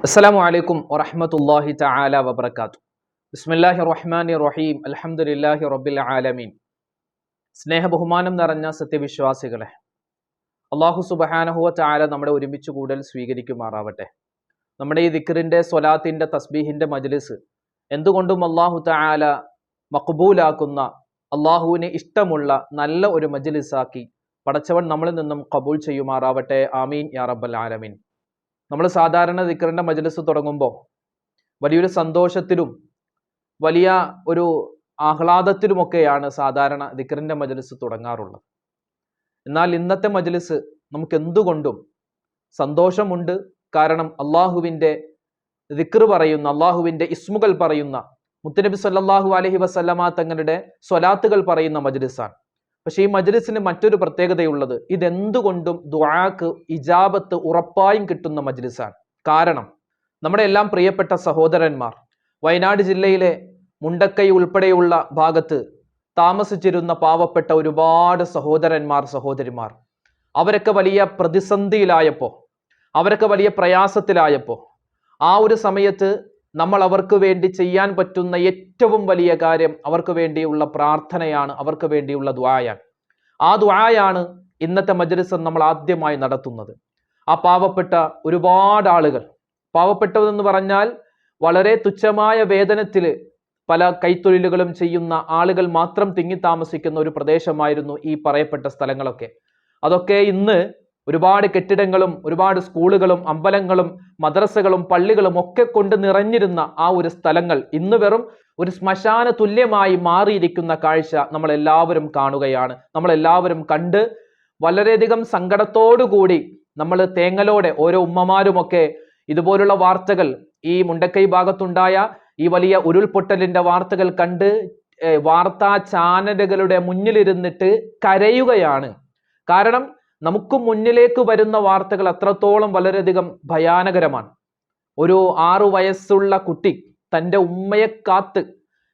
അസ്സലാമു അലൈക്കും വറഹ്മത്തുള്ളാഹി തആല വബറകാത്തു. ബിസ്മില്ലാഹിർ റഹ്മാനിർ റഹീം. അൽഹംദുലില്ലാഹി റബ്ബിൽ ആലമീൻ. സ്നേഹ ബഹുമാനം നിറഞ്ഞ സത്യവിശ്വാസികളെ, അല്ലാഹു സുബ്ഹാനഹു വ തആല നമ്മുടെ ഒരുമിച്ച് കൂടൽ സ്വീകരിക്കുമാറാവട്ടെ. നമ്മുടെ ഈ ദിക്റിന്റെ സ്വലാത്തിന്റെ തസ്ബീഹിന്റെ മജ്ലിസ് എന്തുകൊണ്ടും അല്ലാഹു തആല മഖ്ബൂലാക്കുന്ന, അല്ലാഹുവിന് ഇഷ്ടമുള്ള നല്ല ഒരു മജ്ലിസാക്കി പടച്ചവൻ നമ്മളിൽ നിന്നും ഖബൂൽ ചെയ്യുമാറാവട്ടെ. ആമീൻ യാ റബ്ബൽ ആലമീൻ. നമ്മൾ സാധാരണ ദിക്റിന്റെ മജ്ലിസ് തുടങ്ങുമ്പോൾ വലിയൊരു സന്തോഷത്തിലും വലിയ ഒരു ആഹ്ലാദത്തിലുമൊക്കെയാണ് സാധാരണ ദിക്റിന്റെ മജ്ലിസ് തുടങ്ങാറുള്ളത്. എന്നാൽ ഇന്നത്തെ മജ്ലിസ് നമുക്ക് എന്തുകൊണ്ടും സന്തോഷമുണ്ട്. കാരണം അള്ളാഹുവിൻ്റെ ദിക്ർ പറയുന്ന, അള്ളാഹുവിൻ്റെ ഇസ്മുകൾ പറയുന്ന, മുത്തുനബി സല്ലല്ലാഹു അലൈഹി വസല്ലമ തങ്ങളുടെ സ്വലാത്തുകൾ പറയുന്ന മജ്ലിസാണ്. പക്ഷേ ഈ മജ്ലിസിന് മറ്റൊരു പ്രത്യേകതയുള്ളത്, ഇതെന്തുകൊണ്ടും ദുആക്ക് ഇജാബത്ത് ഉറപ്പായും കിട്ടുന്ന മജ്ലിസാണ്. കാരണം നമ്മുടെ എല്ലാം പ്രിയപ്പെട്ട സഹോദരന്മാർ വയനാട് ജില്ലയിലെ മുണ്ടക്കൈ ഉൾപ്പെടെയുള്ള ഭാഗത്ത് താമസിച്ചിരുന്ന പാവപ്പെട്ട ഒരുപാട് സഹോദരന്മാർ, സഹോദരിമാർ, അവരൊക്കെ വലിയ പ്രതിസന്ധിയിലായപ്പോൾ, അവരൊക്കെ വലിയ പ്രയാസത്തിലായപ്പോൾ, ആ ഒരു സമയത്ത് നമ്മൾ അവർക്ക് വേണ്ടി ചെയ്യാൻ പറ്റുന്ന ഏറ്റവും വലിയ കാര്യം അവർക്ക് വേണ്ടിയുള്ള പ്രാർത്ഥനയാണ്, അവർക്ക് വേണ്ടിയുള്ള ദുആയാണ്. ആ ദുആയാണ് ഇന്നത്തെ മജ്ലിസ് നമ്മൾ ആദ്യമായി നടത്തുന്നത്. ആ പാവപ്പെട്ട ഒരുപാട് ആളുകൾ, പാവപ്പെട്ടതെന്ന് പറഞ്ഞാൽ വളരെ തുച്ഛമായ വേതനത്തിൽ പല കൈത്തൊഴിലുകളും ചെയ്യുന്ന ആളുകൾ മാത്രം തിങ്ങി താമസിക്കുന്ന ഒരു പ്രദേശമായിരുന്നു ഈ പറയപ്പെട്ട സ്ഥലങ്ങളൊക്കെ. അതൊക്കെ ഇന്ന് ഒരുപാട് കെട്ടിടങ്ങളും ഒരുപാട് സ്കൂളുകളും അമ്പലങ്ങളും മദ്രസകളും പള്ളികളും ഒക്കെ കൊണ്ട് നിറഞ്ഞിരുന്ന ആ ഒരു സ്ഥലങ്ങൾ ഇന്ന് വെറും ഒരു ശ്മശാന തുല്യമായി മാറിയിരിക്കുന്ന കാഴ്ച നമ്മളെല്ലാവരും കാണുകയാണ്. നമ്മളെല്ലാവരും കണ്ട് വളരെയധികം സങ്കടത്തോടുകൂടി നമ്മൾ തേങ്ങലോടെ ഓരോ ഉമ്മമാരുമൊക്കെ ഇതുപോലുള്ള വാർത്തകൾ, ഈ മുണ്ടക്കൈ ഭാഗത്തുണ്ടായ ഈ വലിയ ഉരുൾപൊട്ടലിന്റെ വാർത്തകൾ കണ്ട് വാർത്താ ചാനലുകളുടെ മുന്നിലിരുന്നിട്ട് കരയുകയാണ്. കാരണം നമുക്ക് മുന്നിലേക്ക് വരുന്ന വാർത്തകൾ അത്രത്തോളം വളരെയധികം ഭയാനകരമാണ്. ഒരു 6 വയസ്സുള്ള കുട്ടി തൻ്റെ ഉമ്മയെ കാത്ത്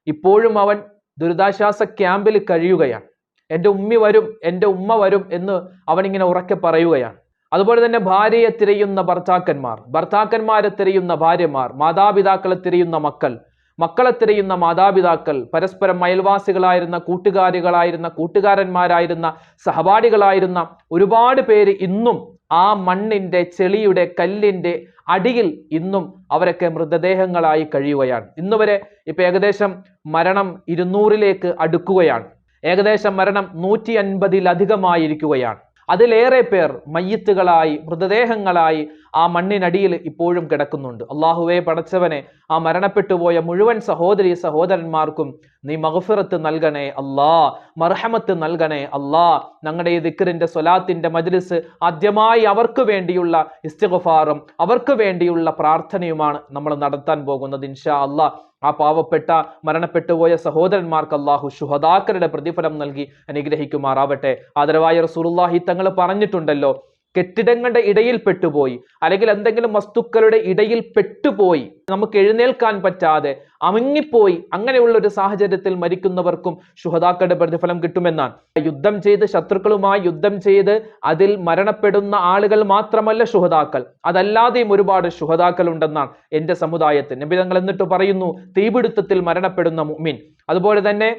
ഇപ്പോഴും അവൻ ദുരിതാശ്വാസ ക്യാമ്പിൽ കഴിയുകയാണ്. എൻ്റെ ഉമ്മ വരും, എൻ്റെ ഉമ്മ വരും എന്ന് അവനിങ്ങനെ ഉറക്കെ പറയുകയാണ്. അതുപോലെ തന്നെ ഭാര്യയെ തിരയുന്ന ഭർത്താക്കന്മാർ, ഭർത്താക്കന്മാരെ തിരയുന്ന ഭാര്യമാർ, മാതാപിതാക്കളെ തിരയുന്ന മക്കൾ, മക്കളെ തിരയുന്ന മാതാപിതാക്കൾ, പരസ്പരം അയൽവാസികളായിരുന്ന, കൂട്ടുകാരികളായിരുന്ന, കൂട്ടുകാരന്മാരായിരുന്ന, സഹപാഠികളായിരുന്ന ഒരുപാട് പേര് ഇന്നും ആ മണ്ണിന്റെ, ചെളിയുടെ, കല്ലിന്റെ അടിയിൽ ഇന്നും അവരൊക്കെ മൃതദേഹങ്ങളായി കഴിയുകയാണ്. ഇന്നുവരെ ഇപ്പൊ ഏകദേശം മരണം 200ലേക്ക് അടുക്കുകയാണ്. ഏകദേശം മരണം 150-ലധികമായിരിക്കുകയാണ്. അതിലേറെ പേർ മയ്യിത്തുകളായി, മൃതദേഹങ്ങളായി ആ മണ്ണിനടിയിൽ ഇപ്പോഴും കിടക്കുന്നുണ്ട്. അള്ളാഹുവേ പടച്ചവനെ, ആ മരണപ്പെട്ടുപോയ മുഴുവൻ സഹോദരി സഹോദരന്മാർക്കും നീ മഗ്ഫിറത്ത് നൽകണേ അല്ലാ, മർഹമത്ത് നൽകണേ അല്ലാ. ഞങ്ങളുടെ ഈ ദിക്റിന്റെ സ്വലാത്തിന്റെ മജ്ലിസ് ആദ്യമായി അവർക്ക് വേണ്ടിയുള്ള ഇസ്തിഗ്ഫാറും അവർക്ക് വേണ്ടിയുള്ള പ്രാർത്ഥനയുമാണ് നമ്മൾ നടത്താൻ പോകുന്നത് ഇൻഷാ അല്ലാ. ആ പാവപ്പെട്ട മരണപ്പെട്ടുപോയ സഹോദരന്മാർക്ക് അല്ലാഹു ശുഹദാക്കളുടെ പ്രതിഫലം നൽകി അനുഗ്രഹിക്കുമാറാവട്ടെ. ആദരവായ റസൂലുള്ളാഹി തങ്ങൾ പറഞ്ഞിട്ടുണ്ടല്ലോ, കെട്ടിടങ്ങളുടെ ഇടയിൽ പെട്ടുപോയി, അല്ലെങ്കിൽ എന്തെങ്കിലും വസ്തുക്കളുടെ ഇടയിൽ പെട്ടുപോയി, നമുക്ക് എഴുന്നേൽക്കാൻ പറ്റാതെ അമുങ്ങിപ്പോയി, അങ്ങനെയുള്ള ഒരു സാഹചര്യത്തിൽ മരിക്കുന്നവർക്കും ശുഹദാക്കളുടെ പ്രതിഫലം കിട്ടുമെന്നാണ്. യുദ്ധം ചെയ്ത്, ശത്രുക്കളുമായി യുദ്ധം ചെയ്ത് അതിൽ മരണപ്പെടുന്ന ആളുകൾ മാത്രമല്ല ശുഹദാക്കൾ, അതല്ലാതെയും ഒരുപാട് ശുഹദാക്കൾ ഉണ്ടെന്നാണ് എൻ്റെ സമുദായത്തിൽ. നബി തങ്ങൾ എന്നിട്ട് പറയുന്നു, തീപിടുത്തത്തിൽ മരണപ്പെടുന്ന മുഅ്മിൻ, അതുപോലെ തന്നെ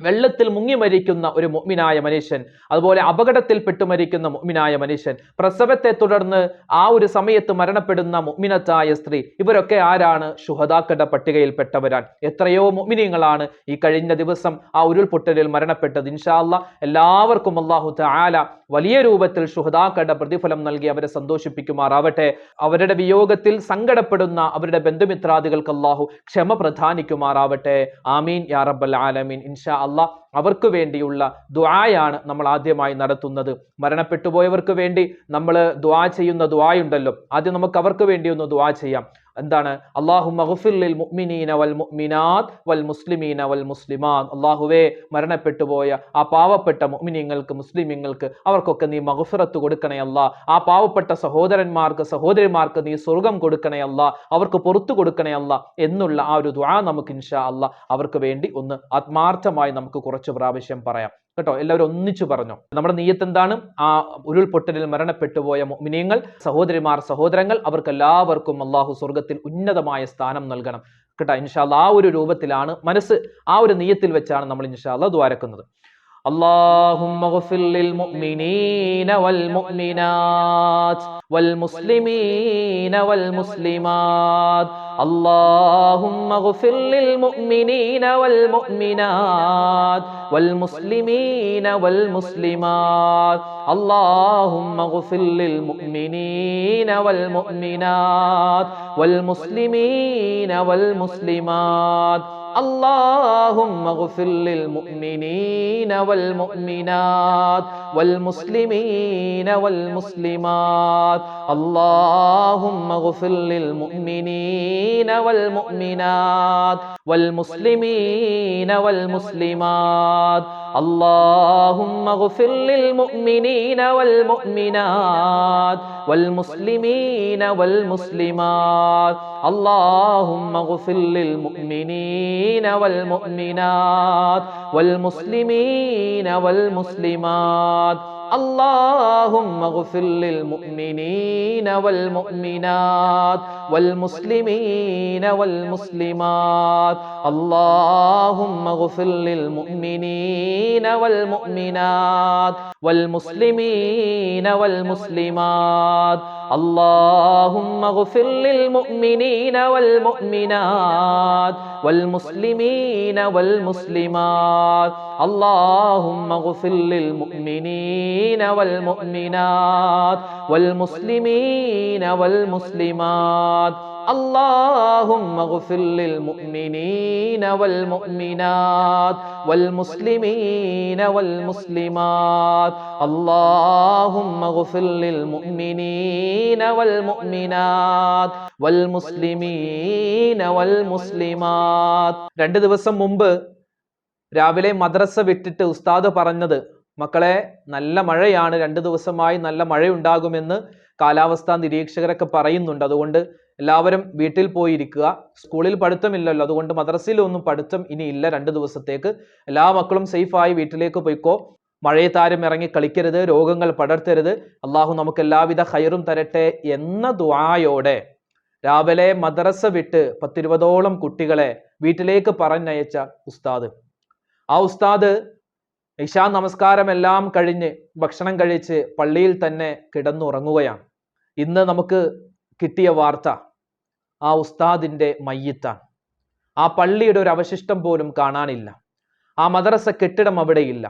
വെള്ളത്തിൽ മുങ്ങി മരിക്കുന്ന ഒരു മുഅ്മിനായ മനുഷ്യൻ, അതുപോലെ അപകടത്തിൽപ്പെട്ടു മരിക്കുന്ന മുഅ്മിനായ മനുഷ്യൻ, പ്രസവത്തെ തുടർന്ന് ആ ഒരു സമയത്ത് മരണപ്പെടുന്ന മുഅ്മിനത്തായ സ്ത്രീ, ഇവരൊക്കെ ആരാണ്? ശുഹദാക്കളുടെ പട്ടികയിൽപ്പെട്ടവരാണ്. എത്രയോ മുഅ്മിനീങ്ങളാണ് ഈ കഴിഞ്ഞ ദിവസം ആ ഉരുൾപൊട്ടലിൽ മരണപ്പെട്ടത്. ഇൻഷാ അല്ലാഹ് എല്ലാവർക്കും അല്ലാഹു തആല വലിയ രൂപത്തിൽ ശുഹദാക്കളുടെ പ്രതിഫലം നൽകി അവരെ സന്തോഷിപ്പിക്കുമാറാവട്ടെ. അവരുടെ വിയോഗത്തിൽ സങ്കടപ്പെടുന്ന അവരുടെ ബന്ധുമിത്രാദികൾക്ക് അല്ലാഹു ക്ഷമ പ്രദാനിക്കുമാറാവട്ടെ. ആമീൻ യാ റബ്ബൽ ആലമീൻ. ഇൻഷാ അല്ലാഹ് അവർക്ക് വേണ്ടിയുള്ള ദുആയാണ് നമ്മൾ ആദ്യമായി നടത്തുന്നത്. മരണപ്പെട്ടുപോയവർക്ക് വേണ്ടി നമ്മൾ ദുആ ചെയ്യുന്ന ദുആയുണ്ടല്ലോ, ആദ്യം നമുക്ക് അവർക്ക് വേണ്ടി ഒന്ന് ദുആ ചെയ്യാം. എന്താണ്? അല്ലാഹുമ്മ ഗ്ഫിർ ലിൽ മുഅ്മിനീന വൽ മുഅ്മിനാത്ത് വൽ മുസ്ലിമീന വൽ മുസ്ലിമാത്ത്. അല്ലാഹുവേ, മരണപ്പെട്ടുപോയ ആ പാവപ്പെട്ട മുഅ്മിനീങ്ങൾക്ക്, മുസ്ലിമീങ്ങൾക്ക് അവർക്കൊക്കെ നീ മഗ്ഫിറത്ത് കൊടുക്കണേ അല്ലാ. ആ പാവപ്പെട്ട സഹോദരന്മാർക്ക്, സഹോദരിമാർക്ക് നീ സ്വർഗ്ഗം കൊടുക്കണേ അല്ലാ, അവർക്ക് പുറത്തു കൊടുക്കണേ അല്ലാ എന്നുള്ള ആ ഒരു ദുആ നമുക്ക് ഇൻഷാ അല്ലാ അവർക്ക് വേണ്ടി ഒന്ന് ആത്മാർത്ഥമായി നമുക്ക് കുറച്ച് പ്രാവശ്യം പറയാം. കേട്ടോ. എല്ലാവരും ഒന്നിച്ചു പറഞ്ഞു. നമ്മുടെ നിയ്യത്ത് എന്താണ്? ആ ഉരുൾപൊട്ടലിൽ മരണപ്പെട്ടുപോയ മുഅ്മിനീങ്ങൾ, സഹോദരിമാർ, സഹോദരങ്ങൾ, അവർക്ക് എല്ലാവർക്കും അള്ളാഹു സ്വർഗത്തിൽ ഉന്നതമായ സ്ഥാനം നൽകണം കേട്ടോ. ഇൻഷാ അല്ലാഹ് ആ ഒരു രൂപത്തിലാണ് മനസ്സ്, ആ ഒരു നിയ്യത്തിൽ വെച്ചാണ് നമ്മൾ ഇൻഷാ അല്ലാഹ് ദുആരക്കുന്നത്. اللهم اغفر للمؤمنين والمؤمنات والمسلمين والمسلمات. اللهم اغفر للمؤمنين والمؤمنات والمسلمين والمسلمات. اللهم اغفر للمؤمنين والمؤمنات والمسلمين والمسلمات. اللهم اغفر للمؤمنين والمؤمنات والمسلمين والمسلمات. اللهم اغفر للمؤمنين والمؤمنات والمسلمين والمسلمات. اللهم اغفر للمؤمنين والمؤمنات والمسلمين والمسلمات. اللهم اغفر للمؤمنين والمؤمنات والمسلمين والمسلمات. اللهم اغفر للمؤمنين والمؤمنات والمسلمين والمسلمات. اللهم اغفر للمؤمنين والمؤمنات والمسلمين والمسلمات. اللهم اغفر للمؤمنين والمؤمنات والمسلمين والمسلمات. اللهم اغفر للمؤمنين والمؤمنات والمسلمين والمسلمات. اللهم اغفر للمؤمنين والمؤمنات والمسلمين والمسلمات. اللهم اغفر للمؤمنين والمؤمنات والمسلمين والمسلمات. 2 ദിവസം മുമ്പ് രാവിലെ മദ്രസ വിട്ടിട്ട് ഉസ്താദ് പറഞ്ഞത്, മക്കളെ നല്ല മഴയാണ്, 2 ദിവസമായി നല്ല മഴയുണ്ടാകുമെന്ന് കാലാവസ്ഥാ നിരീക്ഷകരൊക്കെ പറയുന്നുണ്ട്. അതുകൊണ്ട് എല്ലാവരും വീട്ടിൽ പോയിരിക്കുക. സ്കൂളിൽ പഠിത്തമില്ലല്ലോ, അതുകൊണ്ട് മദ്രസയിലൊന്നും പഠിത്തം ഇനി ഇല്ല 2 ദിവസത്തേക്ക്. എല്ലാ മക്കളും സേഫായി വീട്ടിലേക്ക് പോയിക്കോ. മഴയത്താരും ഇറങ്ങി കളിക്കരുത്, രോഗങ്ങൾ പടർത്തരുത്. അള്ളാഹു നമുക്ക് എല്ലാവിധ ഖൈറും തരട്ടെ എന്ന ദുആയോടെ രാവിലെ മദ്രസ വിട്ട് 10-20ഓളം കുട്ടികളെ വീട്ടിലേക്ക് പറഞ്ഞയച്ച ഉസ്താദ്, ആ ഉസ്താദ് ഇശാ നമസ്കാരം എല്ലാം കഴിഞ്ഞ് ഭക്ഷണം കഴിച്ച് പള്ളിയിൽ തന്നെ കിടന്നുറങ്ങുകയാണ്. ഇന്ന് നമുക്ക് കിട്ടിയ വാർത്ത ആ ഉസ്താദിന്റെ മയ്യിത്താണ്. ആ പള്ളിയുടെ ഒരു അവശിഷ്ടം പോലും കാണാനില്ല. ആ മദ്രസ കെട്ടിടം അവിടെയില്ല.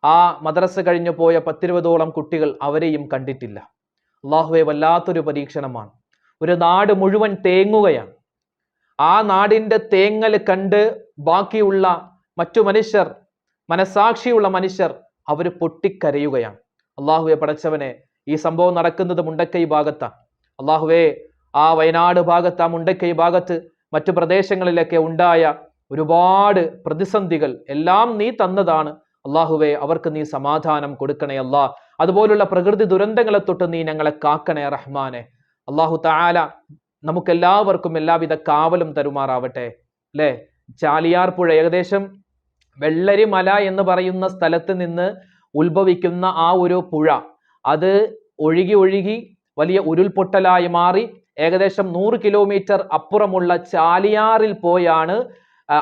ആ മദ്രസ കഴിഞ്ഞു പോയ 10-20ഓളം കുട്ടികൾ അവരെയും കണ്ടിട്ടില്ല. അല്ലാഹുവേ, വല്ലാത്തൊരു പരീക്ഷണമാണ്. ഒരു നാട് മുഴുവൻ തേങ്ങുകയാണ്. ആ നാടിന്റെ തേങ്ങൽ കണ്ട് ബാക്കിയുള്ള മറ്റു മനുഷ്യർ, മനസാക്ഷിയുള്ള മനുഷ്യർ, അവർ പൊട്ടിക്കരയുകയാണ്. അല്ലാഹുവേ പടച്ചവനെ, ഈ സംഭവം നടക്കുന്നത് മുണ്ടക്കൈ ഭാഗത്താണ്. അല്ലാഹുവേ, ആ വയനാട് ഭാഗത്ത്, ആ മുണ്ടക്കൈ ഭാഗത്ത്, മറ്റു പ്രദേശങ്ങളിലൊക്കെ ഉണ്ടായ ഒരുപാട് പ്രതിസന്ധികൾ എല്ലാം നീ തന്നതാണ്. അല്ലാഹുവേ, അവർക്ക് നീ സമാധാനം കൊടുക്കണേ അല്ലാ. അതുപോലുള്ള പ്രകൃതി ദുരന്തങ്ങളെ തൊട്ട് നീ ഞങ്ങളെ കാക്കണേ റഹ്മാനെ. അല്ലാഹു തആല നമുക്കെല്ലാവർക്കും എല്ലാവിധ കാവലും തരുമാറാവട്ടെ. അല്ലേ, ചാലിയാർ പുഴ, ഏകദേശം വെള്ളരിമല എന്ന് പറയുന്ന സ്ഥലത്ത് നിന്ന് ഉത്ഭവിക്കുന്ന ആ ഒരു പുഴ, അത് ഒഴുകി ഒഴുകി വലിയ ഉരുൾപൊട്ടലായി മാറി ഏകദേശം 100 കിലോമീറ്റർ അപ്പുറമുള്ള ചാലിയാറിൽ പോയാണ്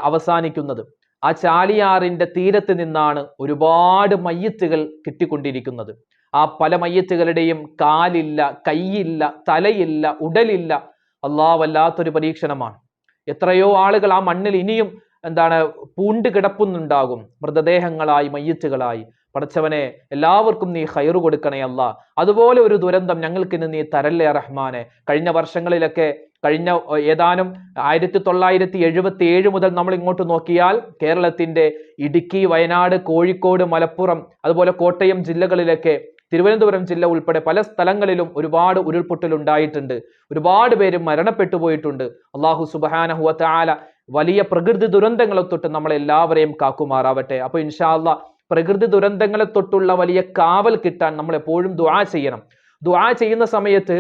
അവസാനിക്കുന്നത്. ആ ചാലിയാറിന്റെ തീരത്ത് നിന്നാണ് ഒരുപാട് മയ്യിത്തുകൾ കിട്ടിക്കൊണ്ടിരിക്കുന്നത്. ആ പല മയ്യിത്തുകളുടെയും കാലില്ല, കൈയില്ല, തലയില്ല, ഉടലില്ല. അല്ലാഹ്, വല്ലാത്തൊരു പരീക്ഷണമാണ്. എത്രയോ ആളുകൾ ആ മണ്ണിൽ ഇനിയും പൂണ്ട് കിടപ്പുന്നുണ്ടാകും, മൃതദേഹങ്ങളായി, മയ്യിത്തുകളായി. പടച്ചവനെ, എല്ലാവർക്കും നീ ഖൈറ് കൊടുക്കണേ അല്ലാ. അതുപോലെ ഒരു ദുരന്തം ഞങ്ങൾക്കിന്ന് നീ തരല്ലേ റഹ്മാനെ. കഴിഞ്ഞ വർഷങ്ങളിലൊക്കെ, കഴിഞ്ഞ ഏതാനും 1977 മുതൽ നമ്മൾ ഇങ്ങോട്ട് നോക്കിയാൽ കേരളത്തിന്റെ ഇടുക്കി, വയനാട്, കോഴിക്കോട്, മലപ്പുറം, അതുപോലെ കോട്ടയം ജില്ലകളിലൊക്കെ, തിരുവനന്തപുരം ജില്ല ഉൾപ്പെടെ പല സ്ഥലങ്ങളിലും ഒരുപാട് ഉരുൾപൊട്ടൽ ഉണ്ടായിട്ടുണ്ട്. ഒരുപാട് പേര് മരണപ്പെട്ടു പോയിട്ടുണ്ട്. അല്ലാഹു സുബ്ഹാനഹു വ തആല വലിയ പ്രകൃതി ദുരന്തങ്ങളെ തൊട്ട് നമ്മളെല്ലാവരെയും കാക്കുമാറാവട്ടെ. അപ്പൊ ഇൻഷാ അല്ലാഹ് പ്രകൃതി ദുരന്തങ്ങളെ തൊട്ടുള്ള വലിയ കാവൽ കിട്ടാൻ നമ്മൾ എപ്പോഴും ദുആ ചെയ്യണം. ദുആ ചെയ്യുന്ന സമയത്ത്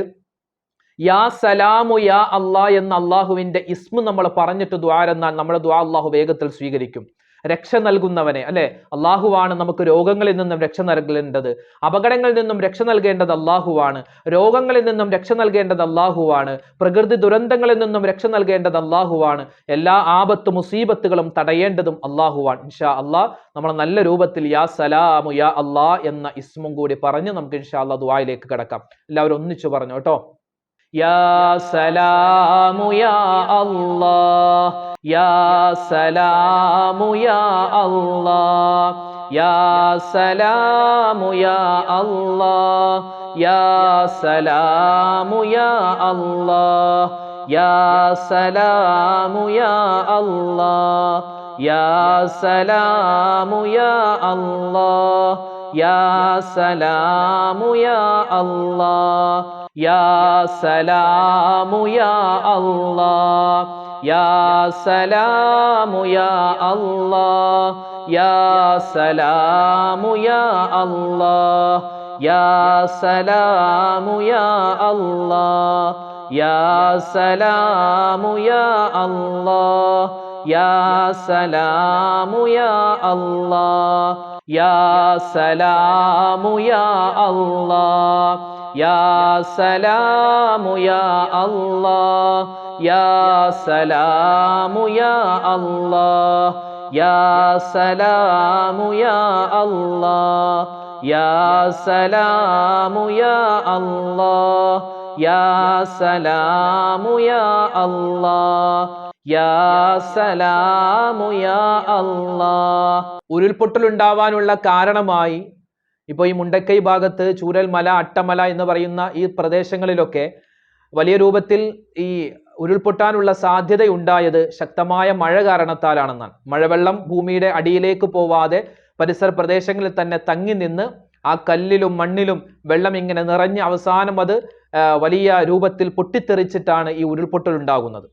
യാ സലാമു യാ അല്ലാ എന്ന അള്ളാഹുവിന്റെ ഇസ്മ നമ്മൾ പറഞ്ഞിട്ട് ദുആ എന്നാൽ നമ്മുടെ ദുആ അള്ളാഹു വേഗത്തിൽ സ്വീകരിക്കും. രക്ഷ നൽകുന്നവനെ, അല്ലെ? അള്ളാഹുവാണ് നമുക്ക് രോഗങ്ങളിൽ നിന്നും രക്ഷ നൽകേണ്ടത്, അപകടങ്ങളിൽ നിന്നും രക്ഷ നൽകേണ്ടത് അള്ളാഹുവാണ്, രോഗങ്ങളിൽ നിന്നും രക്ഷ നൽകേണ്ടത് അള്ളാഹുവാണ്, പ്രകൃതി ദുരന്തങ്ങളിൽ നിന്നും രക്ഷ നൽകേണ്ടത് അള്ളാഹുവാണ്, എല്ലാ ആപത്ത് മുസീബത്തുകളും തടയേണ്ടതും അള്ളാഹുവാണ്. ഇൻഷാ അള്ളാഹ് നമ്മൾ നല്ല രൂപത്തിൽ യാ സലാമു യാ അള്ളാ എന്ന ഇസ്മും കൂടി പറഞ്ഞ് നമുക്ക് ഇൻഷാ അള്ളാഹ് ദുആയിലേക്ക് കടക്കാം. എല്ലാവരും ഒന്നിച്ചു പറഞ്ഞു കേട്ടോ. യാ സലാമു യാ അല്ലാഹ്, യാ സലാമു യാ അല്ലാഹ്, യാ സലാമു യാ അല്ലാഹ്, യാ സലാമു യാ അല്ലാഹ്, യാ സലാമു യാ അല്ലാഹ്, യാ സലാമു യാ അല്ലാഹ്, യാ സലാമു യാ അല്ലാഹ്, യാ സലാമു യാ അല്ലാഹ്, യാ സലാമു യാ അല്ലാഹ്, യാ സലാമു യാ അല്ലാഹ്, യാ സലാമു യാ അല്ലാഹ്, യാ സലാമു യാ അല്ലാഹ്, യാ സലാമു യാ അല്ലാഹ്, യാ സലാമു യാ അല്ലാഹ്, യാ സലാമു യാ അല്ലാഹ്, യാ സലാമു യാ അല്ലാഹ്, യാ സലാമു യാ അല്ലാഹ്, യാ സലാമു യാ അല്ലാഹ്, യാ സലാമു യാ അല്ലാഹ്, യാ സലാമു യാ അല്ലാഹ്. ഉരുൾപൊട്ടലുണ്ടാവാനുള്ള കാരണമായി ഇപ്പോൾ ഈ മുണ്ടക്കൈ ഭാഗത്ത് ചൂരൽമല, അട്ടമല എന്ന് പറയുന്ന ഈ പ്രദേശങ്ങളിലൊക്കെ വലിയ രൂപത്തിൽ ഈ ഉരുൾപൊട്ടാനുള്ള സാധ്യതയുണ്ടായത് ശക്തമായ മഴ കാരണത്താലാണെന്നാണ്. മഴവെള്ളം ഭൂമിയുടെ അടിയിലേക്ക് പോവാതെ പരിസര പ്രദേശങ്ങളിൽ തന്നെ തങ്ങി നിന്ന് ആ കല്ലിലും മണ്ണിലും വെള്ളം ഇങ്ങനെ നിറഞ്ഞ് അവസാനം അത് വലിയ രൂപത്തിൽ പൊട്ടിത്തെറിച്ചിട്ടാണ് ഈ ഉരുൾപൊട്ടൽ ഉണ്ടാകുന്നത്.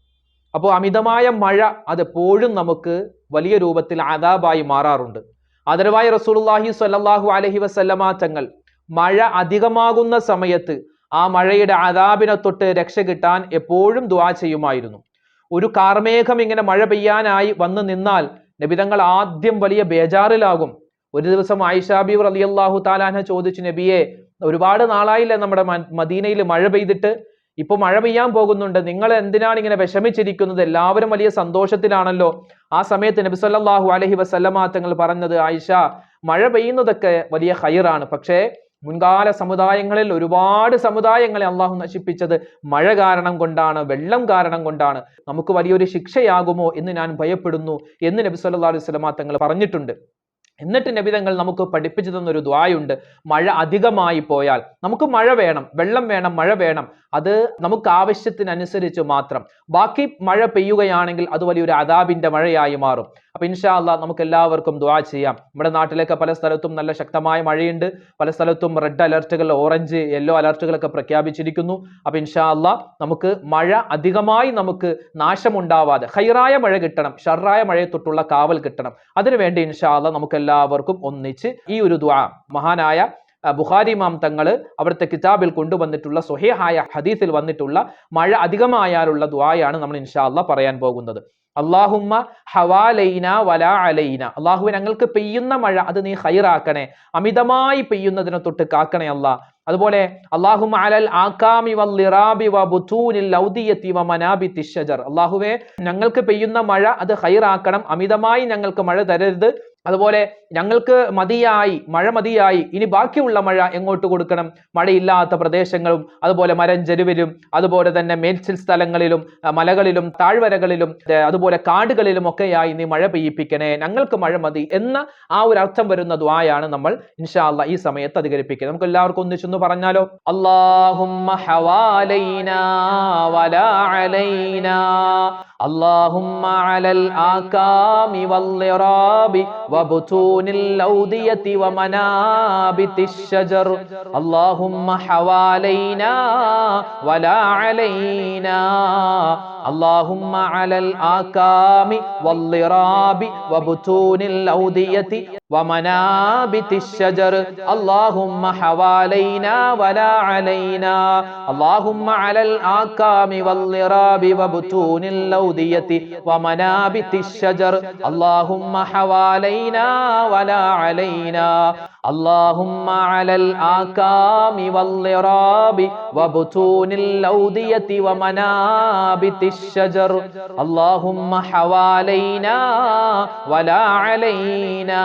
അപ്പോൾ അമിതമായ മഴ അതെപ്പോഴും നമുക്ക് വലിയ രൂപത്തിൽ അദാബായി മാറാറുണ്ട്. ആദരവായ റസൂലുള്ളാഹി സ്വല്ലല്ലാഹു അലൈഹി വസല്ലമ തങ്ങൾ മഴ അധികമാകുന്ന സമയത്ത് ആ മഴയുടെ അദാബിനെ തൊട്ട് രക്ഷ കിട്ടാൻ എപ്പോഴും ദുആ ചെയ്യുമായിരുന്നു. ഒരു കാർമേഘം ഇങ്ങനെ മഴ പെയ്യാനായി വന്നു നിന്നാൽ നബിതങ്ങൾ ആദ്യം വലിയ ബേജാറിലാകും. ഒരു ദിവസം ആയിഷ ബീവി റളിയല്ലാഹു തആല അൻഹ ചോദിച്ചു, നബിയെ, ഒരുപാട് നാളായില്ലേ നമ്മുടെ മദീനയിൽ മഴ പെയ്തിട്ട്, ഇപ്പൊ മഴ പെയ്യാൻ പോകുന്നുണ്ട്, നിങ്ങൾ എന്തിനാണ് ഇങ്ങനെ വിഷമിച്ചിരിക്കുന്നത്? എല്ലാവരും വലിയ സന്തോഷത്തിലാണല്ലോ. ആ സമയത്ത് നബി സല്ലല്ലാഹു അലൈഹി വസല്ലമ തങ്ങൾ പറഞ്ഞത്, ആയിഷ, മഴ പെയ്യുന്നതൊക്കെ വലിയ ഖൈറാണ്, പക്ഷേ മുൻകാല സമുദായങ്ങളിൽ ഒരുപാട് സമുദായങ്ങളെ അള്ളാഹു നശിപ്പിച്ചത് മഴ കാരണം കൊണ്ടാണ്, വെള്ളം കാരണം കൊണ്ടാണ്. നമുക്ക് വലിയൊരു ശിക്ഷയാകുമോ എന്ന് ഞാൻ ഭയപ്പെടുന്നു എന്ന് നബി സല്ലല്ലാഹു അലൈഹി വസല്ലമ തങ്ങൾ പറഞ്ഞിട്ടുണ്ട്. എന്നിട്ട് നബി തങ്ങൾ നമുക്ക് പഠിപ്പിച്ചു തന്നൊരു ദുആയുണ്ട്. മഴ അധികമായി പോയാൽ, നമുക്ക് മഴ വേണം, വെള്ളം വേണം, മഴ വേണം, അത് നമുക്ക് ആവശ്യത്തിനനുസരിച്ച് മാത്രം. ബാക്കി മഴ പെയ്യുകയാണെങ്കിൽ അത് വലിയൊരു അദാബിന്റെ മഴയായി മാറും. അപ്പൊ ഇൻഷാ അല്ലാഹ് നമുക്ക് എല്ലാവർക്കും ദുആ ചെയ്യാം. നമ്മുടെ നാട്ടിലൊക്കെ പല സ്ഥലത്തും നല്ല ശക്തമായ മഴയുണ്ട്, പല സ്ഥലത്തും റെഡ് അലർട്ടുകൾ, ഓറഞ്ച്, യെല്ലോ അലർട്ടുകളൊക്കെ പ്രഖ്യാപിച്ചിരിക്കുന്നു. അപ്പൊ ഇൻഷാ അല്ലാഹ് നമുക്ക് മഴ അധികമായി നമുക്ക് നാശമുണ്ടാവാതെ ഖൈറായ മഴ കിട്ടണം, ഷർറായ മഴയെ തൊട്ടുള്ള കാവൽ കിട്ടണം. അതിനുവേണ്ടി ഇൻഷാ അല്ലാഹ് നമുക്ക് എല്ലാവർക്കും ഒന്നിച്ച് ഈ ഒരു ദുആ മഹാനായ ബുഖാരി ഇമാം തങ്ങള് അവിടുത്തെ കിതാബിൽ കൊണ്ടുവന്നിട്ടുള്ള സ്വഹീഹായ ഹദീസിൽ വന്നിട്ടുള്ള മഴ അധികമായാലുള്ള ദുആയാണ് നമ്മൾ ഇൻഷാ അല്ലാഹ് പറയാൻ പോകുന്നത്. അല്ലാഹുമ്മ ഹവാലൈന വലാ അലൈന, അല്ലാഹുവേ ഞങ്ങൾക്ക് പെയ്യുന്ന മഴ അത് നീ ഖൈറാക്കണേ, അമിതമായി പെയ്യുന്നതിനെ തൊട്ട് കാക്കണേ അല്ലാ. അതുപോലെ അല്ലാഹുമ്മ അലൽ ആകാമി വല്ലിറാബി വബുതൂനിൽ ഔദിയതി വമനാബിതി ശജർ, അല്ലാഹുവേ ഞങ്ങൾക്ക് പെയ്യുന്ന മഴ അത് ഖൈറാക്കണം, അമിതമായി ഞങ്ങൾക്ക് മഴ തരരുത്. അതുപോലെ ഞങ്ങൾക്ക് മതിയായി, മഴ മതിയായി, ഇനി ബാക്കിയുള്ള മഴ എങ്ങോട്ട് കൊടുക്കണം? മഴയില്ലാത്ത പ്രദേശങ്ങളും അതുപോലെ മരഞ്ചെരുവിലും അതുപോലെ തന്നെ മേൽച്ചിൽ സ്ഥലങ്ങളിലും മലകളിലും താഴ്വരകളിലും അതുപോലെ കാടുകളിലും ഒക്കെയായി നീ മഴ പെയ്യിപ്പിക്കണേ, ഞങ്ങൾക്ക് മഴ മതി എന്ന ആ ഒരു അർത്ഥം വരുന്ന ദുആയാണ് നമ്മൾ ഇൻഷാ അല്ലാഹ് ഈ സമയത്ത് അധികരിപ്പിക്കുക. നമുക്ക് എല്ലാവർക്കും ഒന്നിച്ചൊന്ന് പറഞ്ഞാലോ? അല്ലാഹുമ്മ ഹവാലൈനാ വലാ അലൈനാ, അല്ലാഹുമ്മ അലൽ ആകാമി വല്ലിറാബി വബുതൂനിൽ ഔദിയതി വമനാബിതി ശജർ, അല്ലാഹുമ്മ ഹവാലൈനാ വലാ അലൈനാ, اللهم على الآكام والضراب وبطون الأودية ومنابت الشجر اللهم حوالينا ولا علينا اللهم على الآكام والضراب وبطون الأودية ومنابت الشجر اللهم حوالينا ولا علينا اللهم على الآكام والضراب وبطون الأودية ومنابت الشجر اللهم حوالينا ولا علينا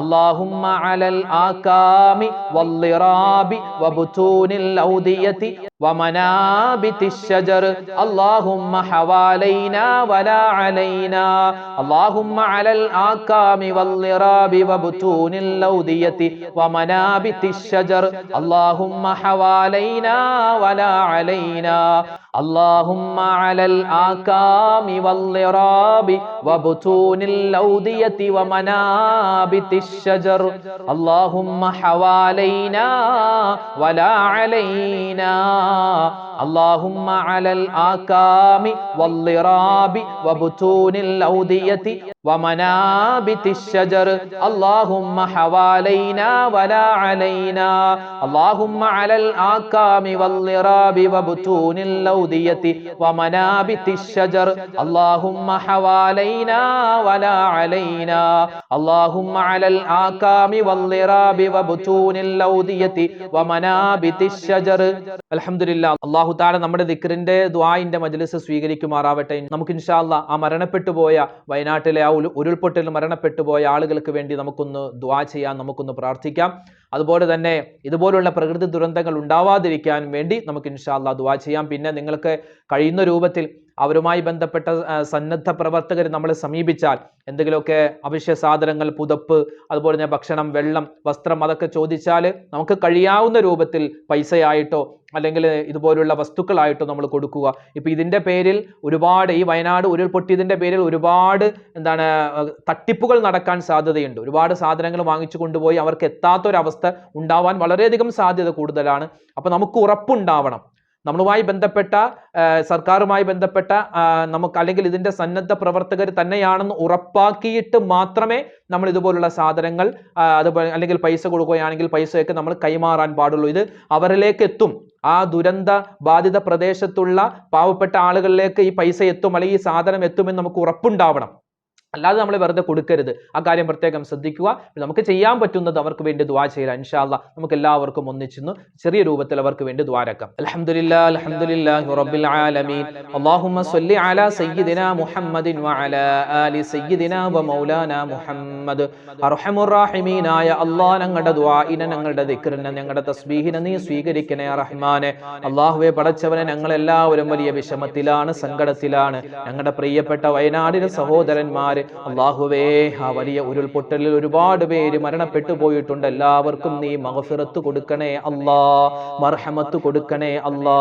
اللهم على الآكام والضراب وبطون الأودية ومنابت الشجر اللهم حوالينا ولا علينا اللهم على الآكام والضراب وبطون الأودية ومنابت الشجر اللهم حوالينا ولا علينا اللهم على الآكام والضراب وبطون الأودية ومنابت الشجر اللهم حوالينا ولا علينا اللهم على الآكام والضراب وبطون الأودية ومنابت الشجر اللهم حوالينا ولا علينا اللهم على الآكام والضراب وبطون الأودية ومنابت الشجر اللهم حوالينا ولا علينا اللهم على الآكام والضراب وبطون الأودية ومنابت الشجر അൽഹംദുലില്ലാ. അല്ലാഹു തആല നമ്മുടെ ദിക്റിന്റെ ദുആഇന്റെ മജ്ലിസ് സ്വീകരിക്കുമാറാവട്ടെ. നമുക്ക് ഇൻഷാ അല്ലാഹ് ആ മരണപ്പെട്ടു പോയ വയനാട്ടിലെ ആ ഉരുൾപൊട്ടലിൽ മരണപ്പെട്ടു പോയ ആളുകൾക്ക് വേണ്ടി നമുക്കൊന്ന് ദുആ ചെയ്യാൻ, നമുക്കൊന്ന് പ്രാർത്ഥിക്കാം. അതുപോലെ തന്നെ ഇതുപോലുള്ള പ്രകൃതി ദുരന്തങ്ങൾ ഉണ്ടാവാതിരിക്കാൻ വേണ്ടി നമുക്ക് ഇൻഷാ അല്ലാഹ് ദുആ ചെയ്യാം. പിന്നെ നിങ്ങൾക്ക് കഴിയുന്ന രൂപത്തിൽ അവരുമായി ബന്ധപ്പെട്ട സന്നദ്ധ പ്രവർത്തകർ നമ്മളെ സമീപിച്ചാൽ എന്തെങ്കിലുമൊക്കെ അവശ്യ സാധനങ്ങൾ, പുതപ്പ്, അതുപോലെ തന്നെ ഭക്ഷണം, വെള്ളം, വസ്ത്രം അതൊക്കെ ചോദിച്ചാൽ നമുക്ക് കഴിയാവുന്ന രൂപത്തിൽ പൈസയായിട്ടോ അല്ലെങ്കിൽ ഇതുപോലുള്ള വസ്തുക്കളായിട്ടോ നമ്മൾ കൊടുക്കുക. ഇപ്പം ഇതിൻ്റെ പേരിൽ ഒരുപാട്, ഈ വയനാട് ഉരുൾപൊട്ടിയതിൻ്റെ പേരിൽ ഒരുപാട് തട്ടിപ്പുകൾ നടക്കാൻ സാധ്യതയുണ്ട്. ഒരുപാട് സാധനങ്ങൾ വാങ്ങിച്ചു കൊണ്ടുപോയി അവർക്ക് എത്താത്തൊരവസ്ഥ ഉണ്ടാവാൻ വളരെയധികം സാധ്യത കൂടുതലാണ്. അപ്പം നമുക്ക് ഉറപ്പുണ്ടാവണം, നമ്മളുമായി ബന്ധപ്പെട്ട സർക്കാരുമായി ബന്ധപ്പെട്ട നമുക്ക് അല്ലെങ്കിൽ ഇതിൻ്റെ സന്നദ്ധ പ്രവർത്തകർ തന്നെയാണെന്ന് ഉറപ്പാക്കിയിട്ട് മാത്രമേ നമ്മൾ ഇതുപോലുള്ള സാധനങ്ങൾ അതുപോലെ അല്ലെങ്കിൽ പൈസ കൊടുക്കുകയാണെങ്കിൽ പൈസയൊക്കെ നമ്മൾ കൈമാറാൻ പാടുള്ളൂ. ഇത് അവരിലേക്ക് എത്തും, ആ ദുരന്ത ബാധിത പ്രദേശത്തുള്ള പാവപ്പെട്ട ആളുകളിലേക്ക് ഈ പൈസ എത്തും അല്ലെങ്കിൽ ഈ സാധനം എത്തുമെന്ന് നമുക്ക് ഉറപ്പുണ്ടാവണം. അല്ലാതെ നമ്മൾ വെറുതെ കൊടുക്കരുത്. ആ കാര്യം പ്രത്യേകം ശ്രദ്ധിക്കുക. നമുക്ക് ചെയ്യാൻ പറ്റുന്നത് അവർക്ക് വേണ്ടി ദുആ ചെയ്യുക. ഇൻഷാ അല്ലാഹ് നമുക്ക് എല്ലാവർക്കും ഒന്നിച്ചിന്ന് ചെറിയ രൂപത്തിൽ അവർക്ക് വേണ്ടി ദുആരക്കാം. അൽഹംദുലില്ലാഹി അൽഹംദുലില്ലാഹി റബ്ബിൽ ആലമീൻ. അല്ലാഹുമ്മ സ്വല്ലി അലാ സയ്യിദിനാ മുഹമ്മദിൻ വഅലാ ആലി സയ്യിദിനാ വമൗലാനാ മുഹമ്മദ്. അർഹമുർ റഹീമീനായ അല്ലാഹ്, ഞങ്ങളുടെ ദുആഇനെ, ഞങ്ങളുടെ ദിക്റിനെ, ഞങ്ങളുടെ തസ്ബീഹിനെ നീ സ്വീകരിക്കണേ റഹ്മാനെ. അല്ലാഹുവേ പടച്ചവനെ, ഞങ്ങൾ എല്ലാവരും വലിയ വിഷമത്തിലാണ്, സങ്കടത്തിലാണ്. ഞങ്ങളുടെ പ്രിയപ്പെട്ട വയനാടിലെ സഹോദരന്മാര് അല്ലാഹുവേ, ആ വലിയ ഉരുൾപൊട്ടലിൽ ഒരുപാട് പേര് മരണപ്പെട്ടു പോയിട്ടുണ്ട്. എല്ലാവർക്കും നീ മഗ്ഫിറത്ത് കൊടുക്കണേ അല്ലാ, മർഹമത്ത് കൊടുക്കണേ അല്ലാ.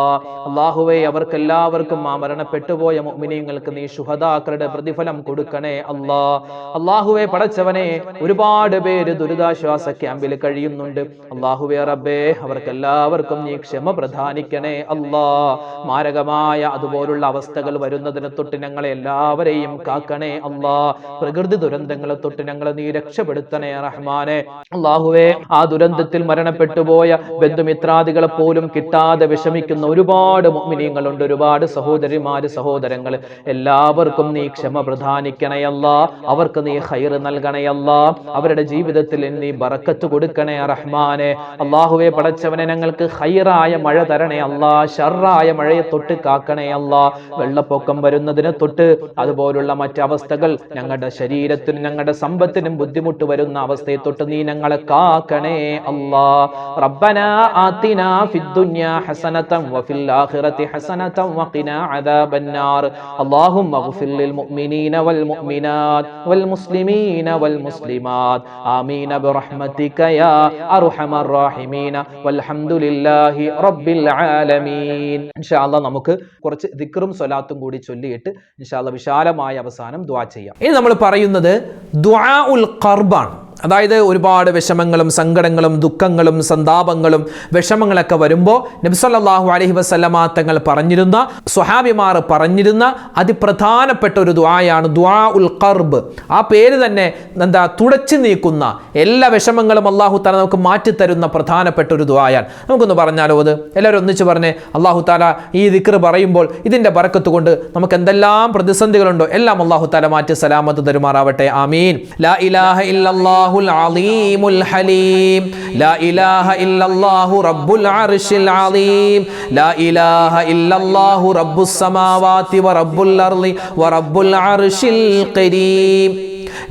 അല്ലാഹുവേ, അവർക്കെല്ലാവർക്കും ആ മരണപ്പെട്ടു പോയ മുഅ്മിനീങ്ങൾക്ക് നീ ശുഹദാക്കളുടെ പ്രതിഫലം കൊടുക്കണേ അല്ലാ. അല്ലാഹുവേ പടച്ചവനെ, ഒരുപാട് പേര് ദുരിതാശ്വാസ ക്യാമ്പിൽ കഴിയുന്നുണ്ട്. അല്ലാഹുവേ റബ്ബേ, അവർക്കെല്ലാവർക്കും നീ ക്ഷമ പ്രദാനിക്കണേ അല്ലാ. മാരകമായ അതുപോലുള്ള അവസ്ഥകൾ വരുന്നതിനെ തൊട്ട് ഞങ്ങളെ എല്ലാവരെയും കാക്കണേ അല്ലാ. പ്രകൃതി ദുരന്തങ്ങളെ തൊട്ട് ഞങ്ങളെ നീ രക്ഷപ്പെടുത്തണേ റഹ്മാനെ. അല്ലാഹുവേ, ആ ദുരന്തത്തിൽ മരണപ്പെട്ടു പോയ ബന്ധുമിത്രാദികളെ പോലും കിട്ടാതെ വിഷമിക്കുന്ന ഒരുപാട് മുഅ്മിനീങ്ങളുണ്ട്, ഒരുപാട് സഹോദരിമാര്, സഹോദരങ്ങൾ. എല്ലാവർക്കും നീ ക്ഷമ പ്രദാനിക്കണേ അല്ലാ. അവർക്ക് നീ ഖൈർ നൽകണേ അല്ലാ. അവരുടെ ജീവിതത്തിൽ നീ ബറക്കത്ത് കൊടുക്കണേ റഹ്മാനെ. അല്ലാഹുവേ പടച്ചവനെ, ഞങ്ങൾക്ക് ഖൈറായ മഴ തരണേ അല്ലാ. ഷർറായ മഴയെ തൊട്ട് കാക്കണേ അല്ലാ. വെള്ളപ്പൊക്കം വരുന്നതിനെ തൊട്ട് അതുപോലുള്ള മറ്റവസ്ഥകൾ, ഞങ്ങളുടെ ശരീരത്തിനും ഞങ്ങളുടെ സമ്പത്തിനും ബുദ്ധിമുട്ട് വരുന്ന അവസ്ഥയെ തൊട്ട് നീ ഞങ്ങളെ കാക്കണേ അല്ലാ. റബ്ബനാ ആതിനാ ഫിദ്ദുനിയാ ഹസനതൻ വഫിൽ ആഖിറതി ഹസനതൻ വഖിനാ അദാബന്നാർ. അല്ലാഹുമ്മഗ്ഫിർ ലിൽ മുഅ്മിനീന വൽ മുഅ്മിനാത് വൽ മുസ്ലിമീന വൽ മുസ്ലിമാത്. ആമീൻ ബിറഹ്മതിക യാ അർഹമർ റഹീമീൻ. വൽഹംദുലില്ലാഹി റബ്ബിൽ ആലമീൻ. ഇൻഷാ അല്ലാഹ് നമുക്ക് കുറച്ച് ദിക്റും സ്വലാത്തും കൂടി ചൊല്ലിയിട്ട് ഇൻഷാ അല്ലാഹ് വിശാലമായ അവസാനം ദുആ ചെയ്യാം. ഇനി നമ്മൾ പറയുന്നത് ദുആഉൽ ഖർബാണ്. അതായത് ഒരുപാട് വിഷമങ്ങളും സങ്കടങ്ങളും ദുഃഖങ്ങളും സന്താപങ്ങളും വിഷമങ്ങളൊക്കെ വരുമ്പോൾ നബി സല്ലല്ലാഹു അലൈഹി വസല്ലമ തങ്ങൾ പറഞ്ഞിരുന്ന, സ്വഹാബിമാർ പറഞ്ഞിരുന്ന അതിപ്രധാനപ്പെട്ട ഒരു ദുആയാണ് ദുആഉൽ ഖർബ്. ആ പേര് തന്നെ തുടച്ചു നീക്കുന്ന എല്ലാ വിഷമങ്ങളും അല്ലാഹു തആല നമുക്ക് മാറ്റിത്തരുന്ന പ്രധാനപ്പെട്ട ഒരു ദുആയാണ്. നമുക്കൊന്ന് പറഞ്ഞാലോ അത്? എല്ലാവരും ഒന്നിച്ച് പറഞ്ഞേ. അല്ലാഹു തആല ഈ ദിക്ർ പറയുമ്പോൾ ഇതിൻ്റെ ബറക്കത്ത് കൊണ്ട് നമുക്ക് എന്തെല്ലാം പ്രതിസന്ധികളുണ്ടോ എല്ലാം അല്ലാഹു തആല മാറ്റി സലാമത്ത് തരുമാറാവട്ടെ. ആമീൻ. ലാ ഇലാഹ ഇല്ലല്ലാഹുൽ അലീമുൽ ഹലീം, ലാ ഇലാഹ ഇല്ലല്ലാഹു റബ്ബുൽ അർശിൽ അലീം, ലാ ഇലാഹ ഇല്ലല്ലാഹു റബ്ബുസ് സമാവാതി വ റബ്ബുൽ അർളി വ റബ്ബുൽ അർശിൽ കരീം.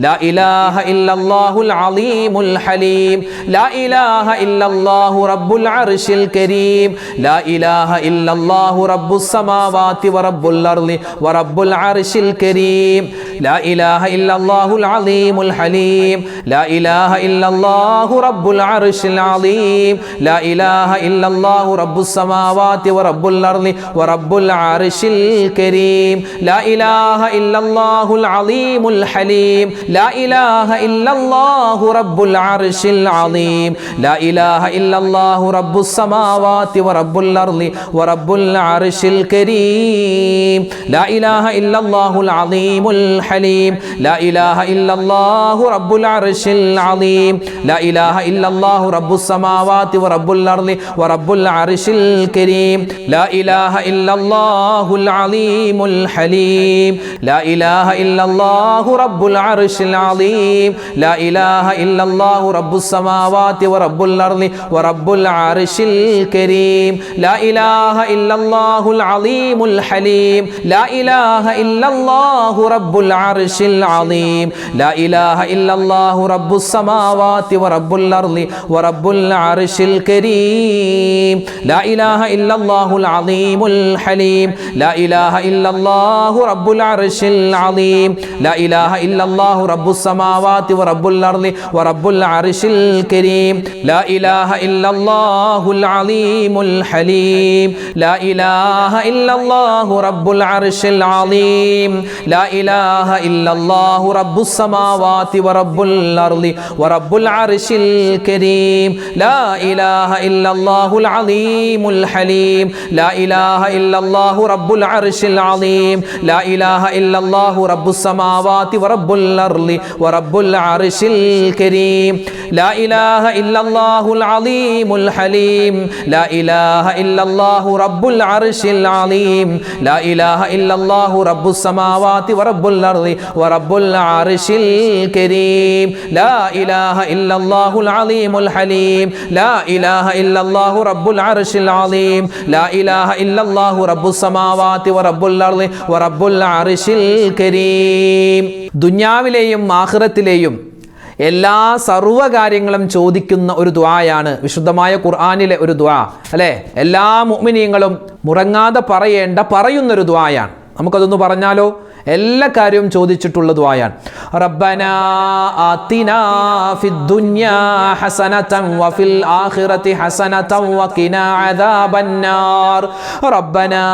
لا إله إلا الله العظيم الحليم، لا إله إلا الله رب العرش الكريم، لا إله إلا الله رب السماوات ورب الأرض ورب العرش الكريم، لا إله إلا الله العظيم الحليم، لا إله إلا الله رب العرش العظيم، لا إله إلا الله رب السماوات ورب الأرض ورب العرش الكريم، لا إله إلا الله العظيم الحليم، لا إله إلا الله رب العرش العظيم، لا إله إلا الله رب السماوات ورب الأرض ورب العرش الكريم، لا إله إلا الله العظيم الحليم، لا إله إلا الله رب العرش العظيم، لا إله إلا الله رب السماوات ورب الأرض ورب العرش الكريم، لا إله إلا الله العظيم الحليم، لا إله إلا الله رب العرش العظيم، لا إله إلا الله رب السماوات ورب الأرض ورب العرش الكريم، لا إله إلا الله العظيم الحليم، لا إله إلا الله رب العرش العظيم، لا إله إلا الله رب السماوات ورب الأرض ورب العرش الكريم، لا إله إلا الله العظيم الحليم، لا إله إلا الله رب العرش العظيم، لا إله إلا الله رب السماوات ورب الأرض ورب العرش الكريم، لا إله إلا الله العظيم الحليم، لا إله إلا الله رب العرش العظيم، لا إله إلا الله رب السماوات ورب الأرض ورب العرش الكريم، لا إله إلا الله العظيم الحليم، لا إله إلا الله رب العرش العظيم، لا إله إلا الله رب السماوات ورب الأرض ورب العرش الكريم، لا إله إلا الله العظيم الحليم، لا إله إلا الله رب العرش العظيم، لا إله إلا الله رب السماوات ورب الأرض ورب العرش الكريم، لا إله إلا الله العظيم الحليم، لا إله إلا الله رب العرش العظيم، لا إله إلا الله رب السماوات ورب الأرض ورب العرش الكريم. ദുനിയാവിലെയും ആഖിറത്തിലെയും എല്ലാ സർവ്വകാര്യങ്ങളും ചോദിക്കുന്ന ഒരു ദുആയാണ് വിശുദ്ധമായ ഖുർആനിലെ ഒരു ദുആ അല്ലേ? എല്ലാ മുഅ്മിനീങ്ങളും മുറങ്ങാതെ പറയുന്നൊരു ദുആയാണ്. നമുക്കതൊന്ന് പറഞ്ഞാലോ? എല്ലാ കാര്യവും ചോദിച്ചിട്ടുള്ള ദുആയാണ്. റബ്ബനാ ആതിനാ ഫിദ്ദുനിയാ ഹസനതൻ വഫിൽ ആഖിറതി ഹസനതൻ വഖിനാ അദാബന്നാർ, റബ്ബനാ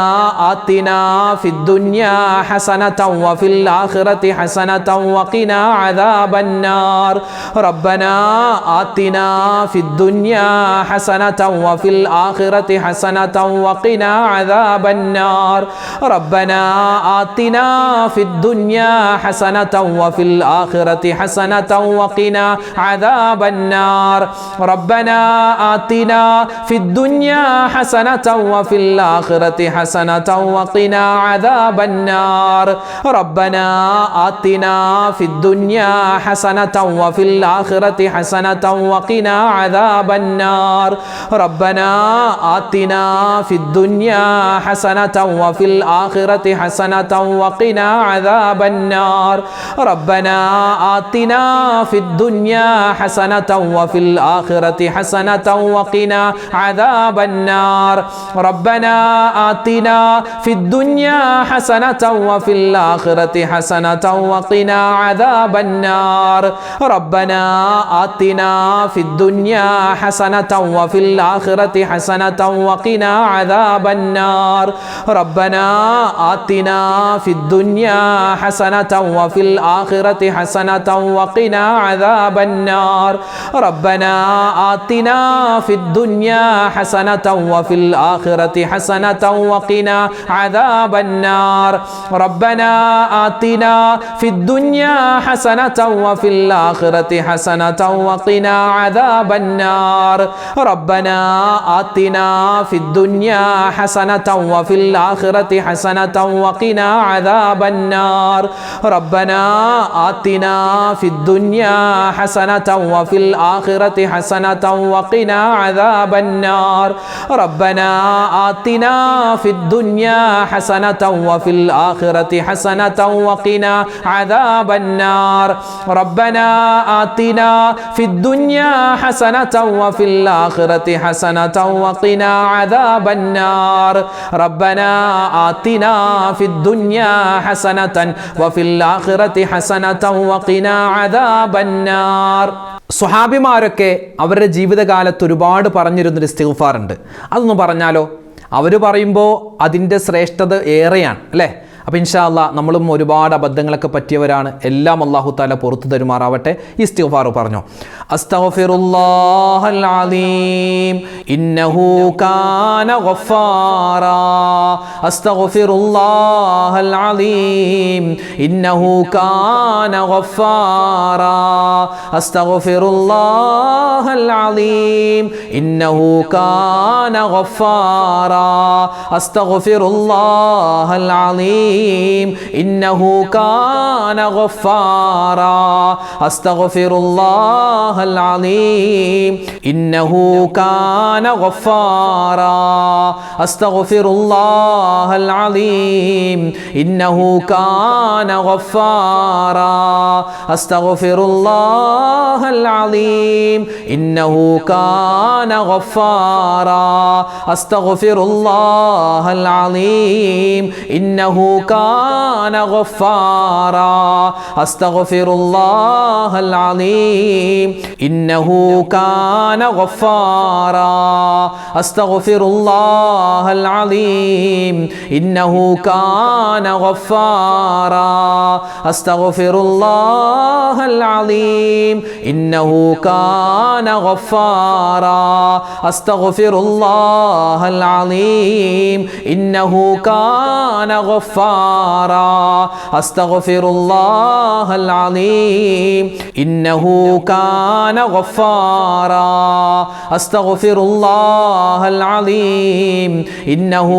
ആതിനാ ഫിദ്ദുനിയാ ഹസനതൻ വഫിൽ ആഖിറതി ഹസനതൻ വഖിനാ അദാബന്നാർ, റബ്ബനാ ആതിനാ ഫിദ്ദുനിയാ ഹസനതൻ വഫിൽ ആഖിറതി ഹസനതൻ വഖിനാ അദാബന്നാർ, റബ്ബനാ ആതിനാ في الدنيا حسنة وفي الآخرة حسنة وقنا عذاب النار، ربنا آتنا في الدنيا حسنة وفي الآخرة حسنة وقنا عذاب النار، ربنا آتنا في الدنيا حسنة وفي الآخرة حسنة وقنا عذاب النار، ربنا آتنا في الدنيا حسنة وفي الآخرة حسنة وقنا عذاب النار، ربنا آتنا في الدنيا حسنة وفي الآخرة حسنة وقنا عذاب النار، ربنا آتنا في الدنيا حسنة وفي الآخرة حسنة وقنا عذاب النار، ربنا آتنا في الدنيا حسنة وفي الآخرة حسنة وقنا عذاب النار، ربنا آتنا في الدنيا الدنيا حسنة وفي الآخرة حسنة وقنا عذاب النار ربنا آتنا في الدنيا حسنة وفي الآخرة حسنة وقنا عذاب النار ربنا آتنا في الدنيا حسنة وفي الآخرة حسنة وقنا عذاب النار ربنا آتنا في الدنيا حسنة وفي الآخرة حسنة وقنا عذاب النار ربنا آتنا في الدنيا حسنة وفي الآخرة حسنة وقنا عذاب النار ربنا آتنا في الدنيا حسنة وفي الآخرة حسنة وقنا عذاب النار ربنا آتنا في الدنيا حسنة وفي الآخرة حسنة وقنا عذاب النار ربنا آتنا في الدنيا حسنة وفي الآخرة حسنة وقنا عذاب النار സ്വഹാബിമാരൊക്കെ അവരുടെ ജീവിതകാലത്ത് ഒരുപാട് പറഞ്ഞിരുന്നൊരു ഇസ്തിഗ്ഫാർ ഉണ്ട്. അതൊന്ന് പറഞ്ഞാലോ? അവർ പറയുമ്പോൾ അതിൻ്റെ ശ്രേഷ്ഠത ഏറെയാണ് അല്ലേ? അപ്പോൾ ഇൻഷാ അല്ലാഹ് നമ്മളും ഒരുപാട് അബദ്ധങ്ങളൊക്കെ പറ്റിയവരാണ്. എല്ലാം അല്ലാഹു തആല പുറത്തു തരുമാറാവട്ടെ. ഇസ്തിഗ്ഫാർ പറഞ്ഞോ, അസ്തഗ്ഫിറുല്ലാഹൽ അലീം ഇന്നഹു കാന ഗഫാറാ അസ്തഗ്ഫിറുല്ലാഹൽ അലീം ഇന്നഹു കാന ഗഫാറാ അസ്തഗ്ഫിറുല്ലാഹൽ അലീം ഇന്നഹു കാന ഗഫാറാ അസ്തഗ്ഫിറുല്ലാഹൽ അലീം إنه كان غفارا أستغفر الله العظيم إنه كان غفارا أستغفر الله العظيم إنه كان غفارا أستغفر الله العظيم إنه كان غفارا أستغفر الله العظيم إنه كان غفارا أستغفر الله العظيم إنه كان غفارا أستغفر الله العظيم إنه كان غفارا أستغفر الله العظيم إنه كان غفارا أستغفر الله العظيم إنه كان غفارا أستغفر الله العظيم إنه كان غفارا أستغفر الله العظيم إنه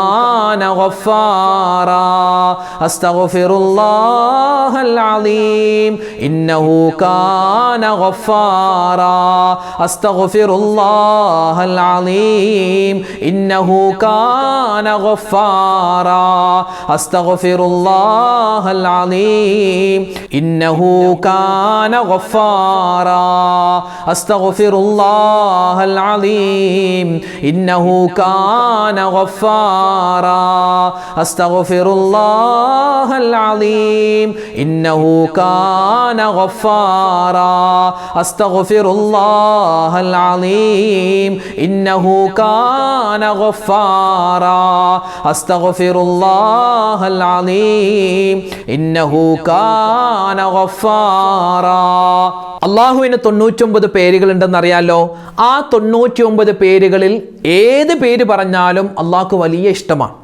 كان غفارا أستغفر الله العظيم إنه كان غفارا أستغفر الله العظيم إنه كان غفارا أستغفر الله العظيم إنه كان غفارا أستغفر الله العظيم إنه كان غفارا أستغفر الله العظيم إنه كان غفارا أستغفر الله العظيم إنه كان غفارا أستغفر الله العظيم إنه كان غفارا അള്ളാഹുവിന് 99 പേരുകളുണ്ടെന്നറിയാലോ. ആ 99 പേരുകളിൽ ഏത് പേര് പറഞ്ഞാലും അള്ളാഹ്ക്ക് വലിയ ഇഷ്ടമാണ്.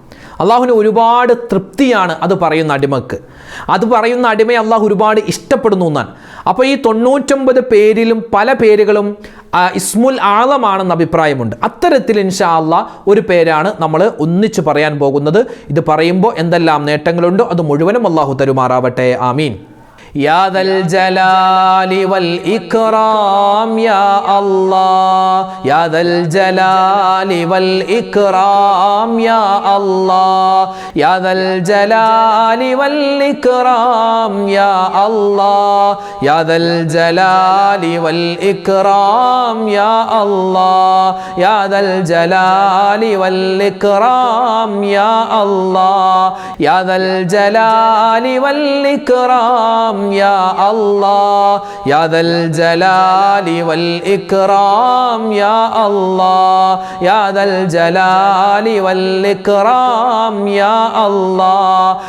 അള്ളാഹുവിന് ഒരുപാട് തൃപ്തിയാണ് അത് പറയുന്ന അടിമക്ക്. അത് പറയുന്ന അടിമയെ അള്ളാഹു ഒരുപാട് ഇഷ്ടപ്പെടുന്നു എന്നാണ്. അപ്പോൾ ഈ 99 പേരിലും പല പേരുകളും ഇസ്മുൽ ആളമാണെന്ന് അഭിപ്രായമുണ്ട്. അത്തരത്തിൽ ഇൻഷാ അല്ലാഹ് ഒരു പേരാണ് നമ്മൾ ഒന്നിച്ച് പറയാൻ പോകുന്നത്. ഇത് പറയുമ്പോൾ എന്തെല്ലാം നേട്ടങ്ങളുണ്ടോ അത് മുഴുവനും അള്ളാഹു തരുമാറാവട്ടെ. ആമീൻ. يا ذا الجلال والإكرام يا الله يا ذا الجلال والإكرام يا الله يا ذا الجلال والإكرام يا الله يا ذا الجلال والإكرام يا الله يا ذا الجلال والإكرام يا الله يا ذا الجلال والإكرام يا الله يا ذا الجلال والإكرام يا الله يا ذا الجلال والإكرام يا الله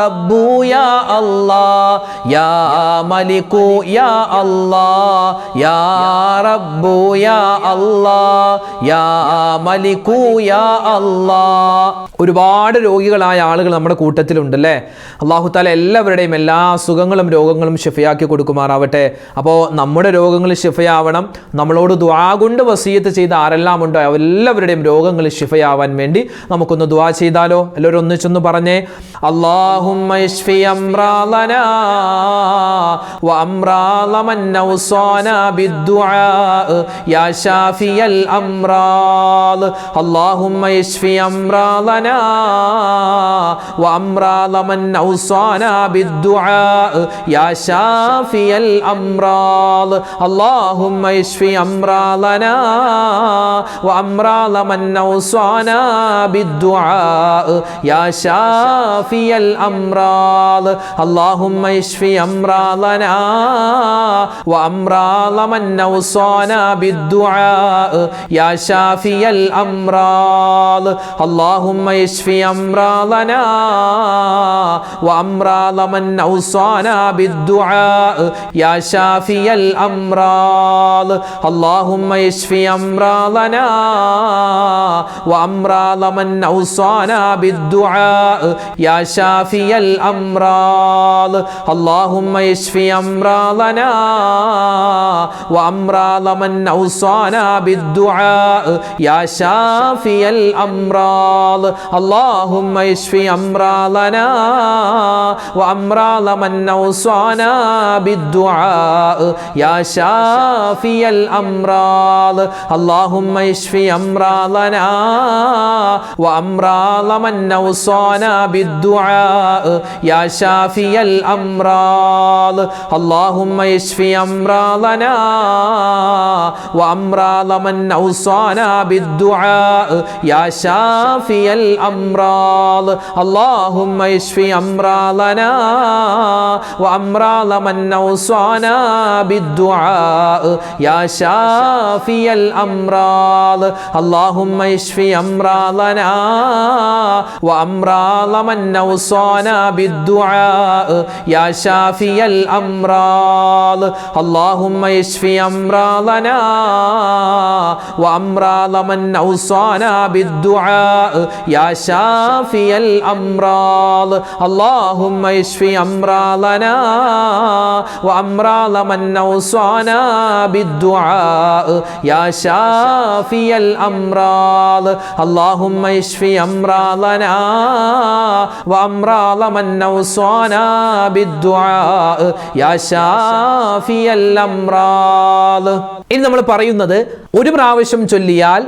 റബ്ബു യാ അല്ലാഹ് യാ മലികു യാ അല്ലാഹ് യാ റബ്ബു യാ അല്ലാഹ് യാ മലികു യാ അല്ലാഹ്. ഒരുപാട് രോഗികളായ ആളുകൾ നമ്മുടെ കൂട്ടത്തിലുണ്ടല്ലേ. അല്ലാഹു തആല എല്ലാവരുടെയും എല്ലാ അസുഖങ്ങളും രോഗങ്ങളും ശിഫയാക്കി കൊടുക്കുമാറാവട്ടെ. അപ്പോൾ നമ്മുടെ രോഗങ്ങൾ ശിഫയാവണം. നമ്മളോട് ദുആ കൊണ്ട് വസിയത്ത് ചെയ്ത ആരെല്ലാം ഉണ്ടോ എല്ലാവരുടെയും രോഗങ്ങൾ ശിഫയാവാൻ വേണ്ടി നമുക്കൊന്ന് ദുആ ചെയ്താലോ? എല്ലാവരും ഒന്നിച്ചൊന്ന് പറഞ്ഞേ, അല്ലാഹുമ്മ ഇശ്ഫി അംറാലനാ വ അംറാല മൻ ഔസാനാ ബിദ്ദുആ യാ ശാഫിയൽ അംറാൽ. അല്ലാഹുമ്മ ഇശ്ഫി അംറാലനാ വ അംറാല മൻ ഔസാനാ ബിദ്ദുആ യാ ശാഫിയൽ അംറാൽ. അല്ലാഹുമ്മ ഇശ്ഫി അംറാലനാ വ അംറാല മൻ ഔസാനാ ബിദ്ദുആ യാ ശാഫിയൽ അംറാൽ. അല്ലാഹുമ്മ ഇശ്ഫി അംറാലനാ വ അംറാല മൻ ഔസാനാ ബിദ്ദുആ യാ ശാഫിയൽ അംറാൽ. അല്ലാഹുമ്മ ഇശ്ഫി അംറാലനാ വ അംറാല മൻ ഔസാനാ ബിദ്ദുആ യാ ശാഫിയൽ അംറാൽ. അല്ലാഹുമ്മ ഇശ്ഫി അംറാലനാ വ അംറാല മൻ ഔസാനാ ബിദ്ദുആ യാ ശാഫിയൽ അംറാൽ. അല്ലാഹുമ്മ ഇശ്ഫി അംറാലനാ വ അംറാല മൻ ഔസാനാ ബിദ്ദുആ യാ ശാഫിയൽ അംറാൽ. അല്ലാഹുമ്മ ഇശ്ഫി അംറാലനാ വ അംറാല മൻ ഔസാനാ ബിദ്ദുആ യാ ശാഫിയൽ അംറാൽ. അല്ലാഹുമ്മ ഇശ്ഫി അംറാലനാ വ അംറാല മൻ ഔസാനാ ബിദ്ദുആ യാ ശാഫിയൽ അംറാൽ. അല്ലാഹുമ്മ ഇശ്ഫി അംറാലനാ വ അംറാല മൻ ഔസാനാ ബിദ്ദുആ യാ ശാഫിയൽ അംറാൽ. അല്ലാഹുമ്മ ഇശ്ഫി അംറാലനാ വ അംറാല മൻ ഔസാനാ ബിദ്ദുആ യാ ശാഫിയൽ അംറാൽ. അല്ലാഹുമ്മ ഇശ്ഫി അംറാലനാ വ അംറാല മൻ ഔസാനാ ബിദ്ദുആ യാ ശാഫിയൽ അംറാൽ. അല്ലാഹുമ്മ ഇശ്ഫി അംറാലനാ വ അംറാല മൻ ഔസാനാ ബിദ്ദുആ യാ ശാഫിയൽ അംറാൽ. അല്ലാഹുമ്മ ഇശ്ഫി അംറാലനാ വ അംറാല മൻ ഔസാനാ ബിദ്ദുആ യാ ശാഫിയൽ അംറാൽ. അല്ലാഹുമ്മ ഇശ്ഫി അംറാലനാ വ അംറാല മൻ ഔസാനാ ബിദ്ദുആ യാ ശാഫിയൽ അംറാൽ. ഇനി നമ്മൾ പറയുന്നത് ഒരു പ്രാവശ്യം ചൊല്ലിയാൽ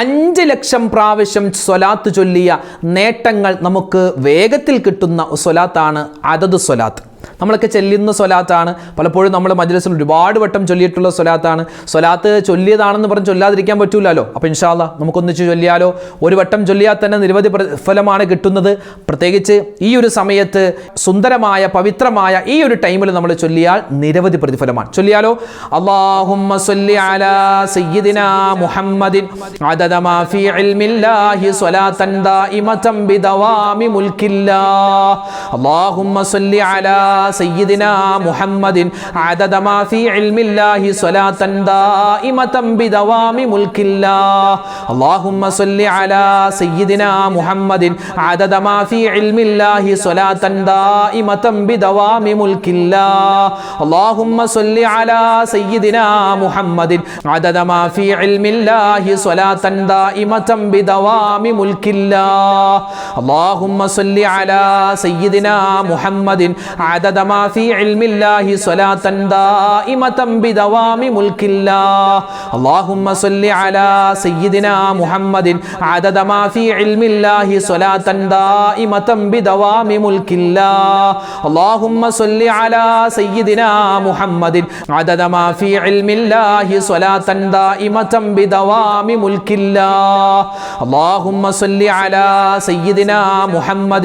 5 ലക്ഷം പ്രാവശ്യം സ്വലാത്ത് ചൊല്ലിയ നേട്ടങ്ങൾ നമുക്ക് വേഗത്തിൽ കിട്ടുന്ന സ്വലാത്താണ് അദദ് സ്വലാത്ത്. നമ്മളൊക്കെ ചൊല്ലുന്ന സ്വലാത്താണ്. പലപ്പോഴും നമ്മൾ മജ്‌ലിസിൽ ഒരുപാട് വട്ടം ചൊല്ലിയിട്ടുള്ള സ്വലാത്താണ്. സ്വലാത്ത് ചൊല്ലിയതാണെന്ന് പറഞ്ഞ് ചൊല്ലാതിരിക്കാൻ പറ്റൂലല്ലോ. അപ്പോൾ ഇൻഷാ അല്ലാഹ് നമുക്കൊന്നിച്ച് ചൊല്ലിയാലോ? ഒരു വട്ടം ചൊല്ലിയാൽ തന്നെ നിരവധി ഫലമാണ് കിട്ടുന്നത്. പ്രത്യേകിച്ച് ഈ ഒരു സമയത്ത് സുന്ദരമായ പവിത്രമായ ഈ ഒരു ടൈമിൽ നമ്മൾ ചൊല്ലിയാൽ നിരവധി പ്രതിഫലമാണ്. ചൊല്ലിയാലോ? അല്ലാഹുമ്മ സ്വല്ലി അലാ സയ്യിദിനാ മുഹമ്മദിൻ അദദ മാ ഫീ ഇൽമില്ലാഹി സ്വലാത്തൻ ദായിമതൻ ബിദവാമി മുൽക്കില്ലാഹ്. അല്ലാഹുമ്മ സ്വല്ലി അലാ സയ്യിദിനാ മുഹമ്മദിൻ അദദ മാ ഫീ ഇൽമില്ലാഹി സ്വലാത്തൻ ദായിമതൻ ബിദവാമി മുൽക്കില്ലാഹ്. അല്ലാഹുമ്മ സ്വല്ലി അലാ സയ്യിദിനാ മുഹമ്മദിൻ അദദ മാ ഫീ ഇൽമില്ലാഹി സ്വലാത്തൻ ദായിമതൻ ബിദവാമി മുൽക്കില്ലാഹ്. അല്ലാഹുമ്മ സ്വല്ലി അലാ സയ്യിദിനാ മുഹമ്മദിൻ അദദ മാ ഫീ ഇൽമില്ലാഹി സ്വലാത്തൻ ദായിമതൻ ബിദവാമി മുൽക്കില്ലാഹ്. അല്ലാഹുമ്മ സ്വല്ലി അലാ സയ്യിദിനാ മുഹമ്മദിൻ عدد ما في علم الله صلاة دائمة بدوام ملك الله. اللهم صل على سيدنا محمد عدد ما في علم الله صلاة دائمة بدوام ملك الله. اللهم صل على سيدنا محمد عدد ما في علم الله صلاة دائمة بدوام ملك الله. اللهم صل على سيدنا محمد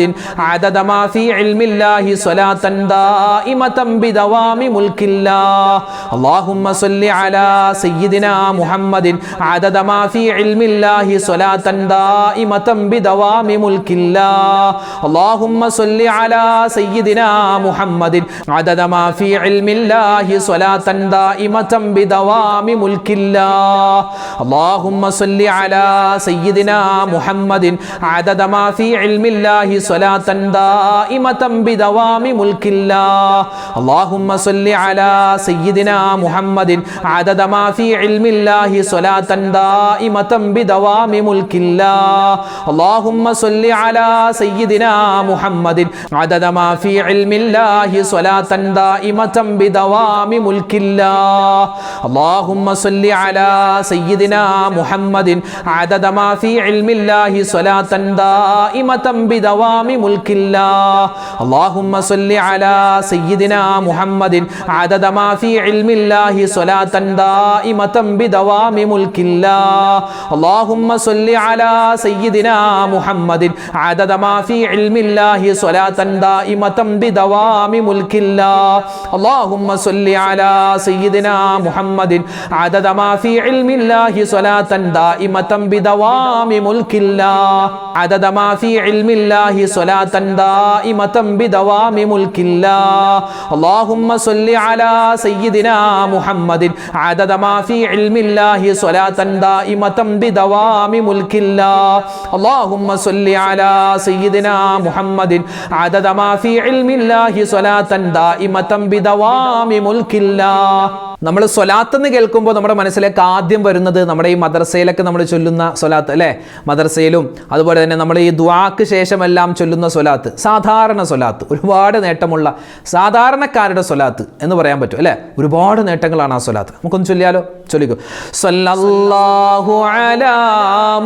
عدد ما في علم الله صلاة ദാഇമതൻ ബിദവാമി മുൽക്കില്ലാഹ്. അല്ലാഹുമ്മ സ്വല്ലി അലാ സയ്യിദിനാ മുഹമ്മദിൻ അദദ മാ ഫീ ഇൽമില്ലാഹി സ്വലാത്തൻ ദാഇമതൻ ബിദവാമി മുൽക്കില്ലാഹ്. അല്ലാഹുമ്മ സ്വല്ലി അലാ സയ്യിദിനാ മുഹമ്മദിൻ അദദ മാ ഫീ ഇൽമില്ലാഹി സ്വലാത്തൻ ദാഇമതൻ ബിദവാമി മുൽക്കില്ലാഹ്. അല്ലാഹുമ്മ സ്വല്ലി അലാ സയ്യിദിനാ മുഹമ്മദിൻ അദദ മാ ഫീ ഇൽമില്ലാഹി സ്വലാത്തൻ ദാഇമതൻ ബിദവാമി മുൽക്കില്ലാഹ്. അല്ലാഹുമ്മ സ്വല്ലി അലാ സയ്യിദിനാ മുഹമ്മദിൻ അദദ മാ ഫീ ഇൽമില്ലാഹി സ്വലാത്തൻ ദാഇമതൻ ബിദവാമി മുൽക്കില്ലാഹ്. അല്ലാഹുമ്മ സ്വല്ലി അലാ സയ്യിദിനാ മുഹമ്മദിൻ അദദ മാ ഫീ ഇൽമില്ലാഹി സ്വലാത്തൻ ദാഇമതൻ ബിദവാമി മുൽക്കില്ലാഹ്. അല്ലാഹുമ്മ സ്വല്ലി അലാ സയ്യിദിനാ മുഹമ്മദിൻ അദദ മാ ഫീ ഇൽമില്ലാഹി സ്വലാത്തൻ ദാഇമതൻ ബിദവാമി മുൽക്കില്ലാഹ്. അല്ലാഹുമ്മ സ്വല്ലി അലാ സയ്യിദിനാ മുഹമ്മദിൻ അദദ മാ ഫീ ഇൽമില്ലാഹി സ്വലാത്തൻ ദാഇമതൻ ബിദവാമി മുൽക്കില്ലാഹ്. അല്ലാഹുമ്മ സ്വല്ലി അലാ സയ്യിദിനാ മുഹമ്മദിൻ അദദ മാ ഫീ ഇൽമില്ലാഹി സ്വലാത്തൻ ദാഇമതൻ ബിദവാമി മുൽക്കില്ലാഹ്. അല്ലാഹുമ്മ സ്വല്ലി അലാ സയ്യിദിനാ മുഹമ്മദിൻ അദദ മാ ഫീ ഇൽമില്ലാഹി സ്വലാത്തൻ ദാഇമതൻ ബിദവാമി മുൽക്കില്ലാഹ്. അദദ മാ ഫീ ഇൽമില്ലാഹി സ്വലാത്തൻ ദാഇമതൻ ബിദവാമി മുൽക്കില്ലാഹ്. അല്ലാഹുമ്മ സ്വല്ലി അലാ സയ്യിദിനാ മുഹമ്മദിൻ അദദ മാ ഫീ ഇൽമില്ലാഹി സ്വലാത്തൻ ദാഇമതൻ ബിദവാമി മുൽക്കില്ലാഹ്. അല്ലാഹുമ്മ സ്വല്ലി അലാ സയ്യിദിനാ മുഹമ്മദിൻ അദദ മാ ഫീ ഇൽമില്ലാഹി സ്വലാത്തൻ ദാഇമതൻ ബിദവാമി മുൽക്കില്ലാഹ്. നമ്മൾ സ്വലാത്ത് എന്ന് കേൾക്കുമ്പോൾ നമ്മുടെ മനസ്സിലേക്ക് ആദ്യം വരുന്നത് നമ്മുടെ ഈ മദ്രസയിലൊക്കെ നമ്മൾ ചൊല്ലുന്ന സ്വലാത്ത് അല്ലേ? മദ്രസയിലും അതുപോലെ തന്നെ നമ്മൾ ഈ ദുആക്ക് ശേഷമെല്ലാം ചൊല്ലുന്ന സ്വലാത്ത്, സാധാരണ സ്വലാത്ത്, ഒരുപാട് നേട്ടമുള്ള സാധാരണക്കാരുടെ സ്വലാത്ത് എന്ന് പറയാൻ പറ്റും അല്ലേ? ഒരുപാട് നേട്ടങ്ങളാണ് ആ സ്വലാത്ത്. നമുക്കൊന്ന് ചൊല്ലിയാലോ? ചൊല്ലിക്കോ. സ്വല്ലല്ലാഹു അലാ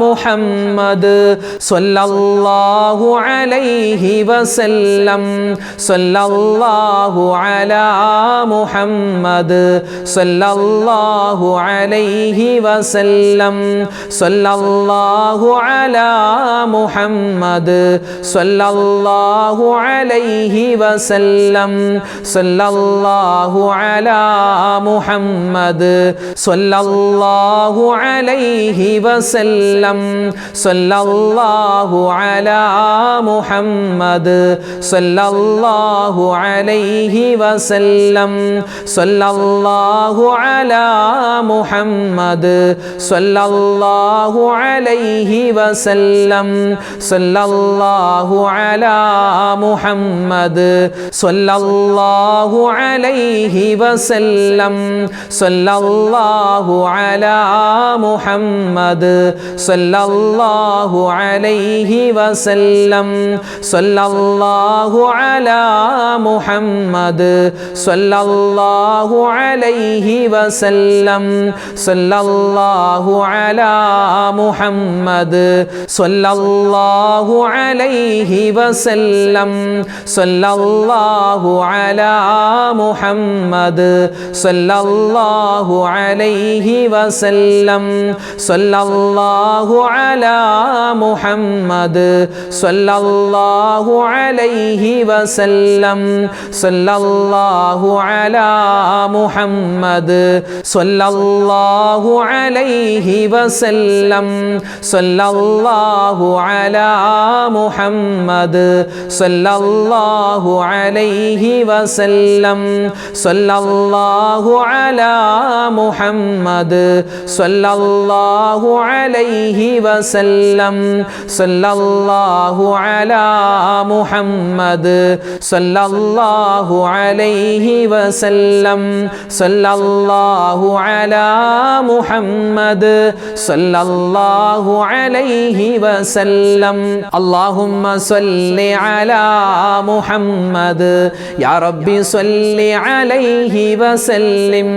മുഹമ്മദ് സ്വല്ലല്ലാഹു അലൈഹി വസല്ലം സ്വല്ലല്ലാഹു അലാ മുഹമ്മദ് സ്വല്ലല്ലാഹു അലൈഹി വസല്ലം സ്വല്ലല്ലാഹു അലാ മുഹമ്മദ് സ്വല്ലല്ലാഹു അലൈഹി വസല്ലം സ്വല്ലല്ലാഹു അലാ മുഹമ്മദ് സ്വല്ലല്ലാഹു അലൈഹി വസല്ലം സ്വല്ലല്ലാഹു അലാ മുഹമ്മദ് സ്വല്ലല്ലാഹു അലൈഹി വസല്ലം സ്വല്ലല്ലാഹു അലാ മുഹമ്മദ് സ്വല്ലല്ലാഹു അലൈഹി വസല്ലം സ്വല്ലല്ലാഹു അലാ മുഹമ്മദ് സ്വല്ലല്ലാഹു അലൈഹി വസല്ലം സ്വല്ലല്ലാഹു അലാ മുഹമ്മദ് സ്വല്ലല്ലാഹു അലൈഹി വസല്ലം സ്വല്ലല്ലാഹു അലാ മുഹമ്മദ് സ്വല്ലല്ലാഹു അലൈഹി വസല്ലം സ്വല്ലല്ലാഹു അലാ മുഹമ്മദ് സ്വല്ലല്ലാഹു അലൈഹി വസല്ലം സ്വല്ലല്ലാഹു അലാ മുഹമ്മദ് സ്വല്ലല്ലാഹു അലൈഹി വസല്ലം സ്വല്ലല്ലാഹു അലാ മുഹമ്മദ് സ്വല്ലല്ലാഹു അലൈഹി വസല്ലം സ്വല്ലല്ലാഹു അലാ മുഹമ്മദ് സ്വല്ലല്ലാഹു അലൈഹി വസല്ലം സ്വല്ലല്ലാഹു അലാ മുഹമ്മദ് സ്വല്ലല്ലാഹു അലൈഹി വസല്ലം സ്വല്ലല്ലാഹു അലാ മുഹമ്മദ് സ്വല്ലല്ലാഹു അലൈഹി വസല്ലം സ്വല്ലല്ലാഹു അലാ മുഹമ്മദ് സ്വല്ലല്ലാഹു അലൈഹി വസല്ലം സ്വല്ലല്ലാഹു അലാ മുഹമ്മദ് സ്വല്ലല്ലാഹു അലൈഹി വസല്ലം. അല്ലാഹുമ്മ സ്വല്ലി അലാ മുഹമ്മദ് യാ റബ്ബി സ്വല്ലി അലൈഹി വസല്ലിം.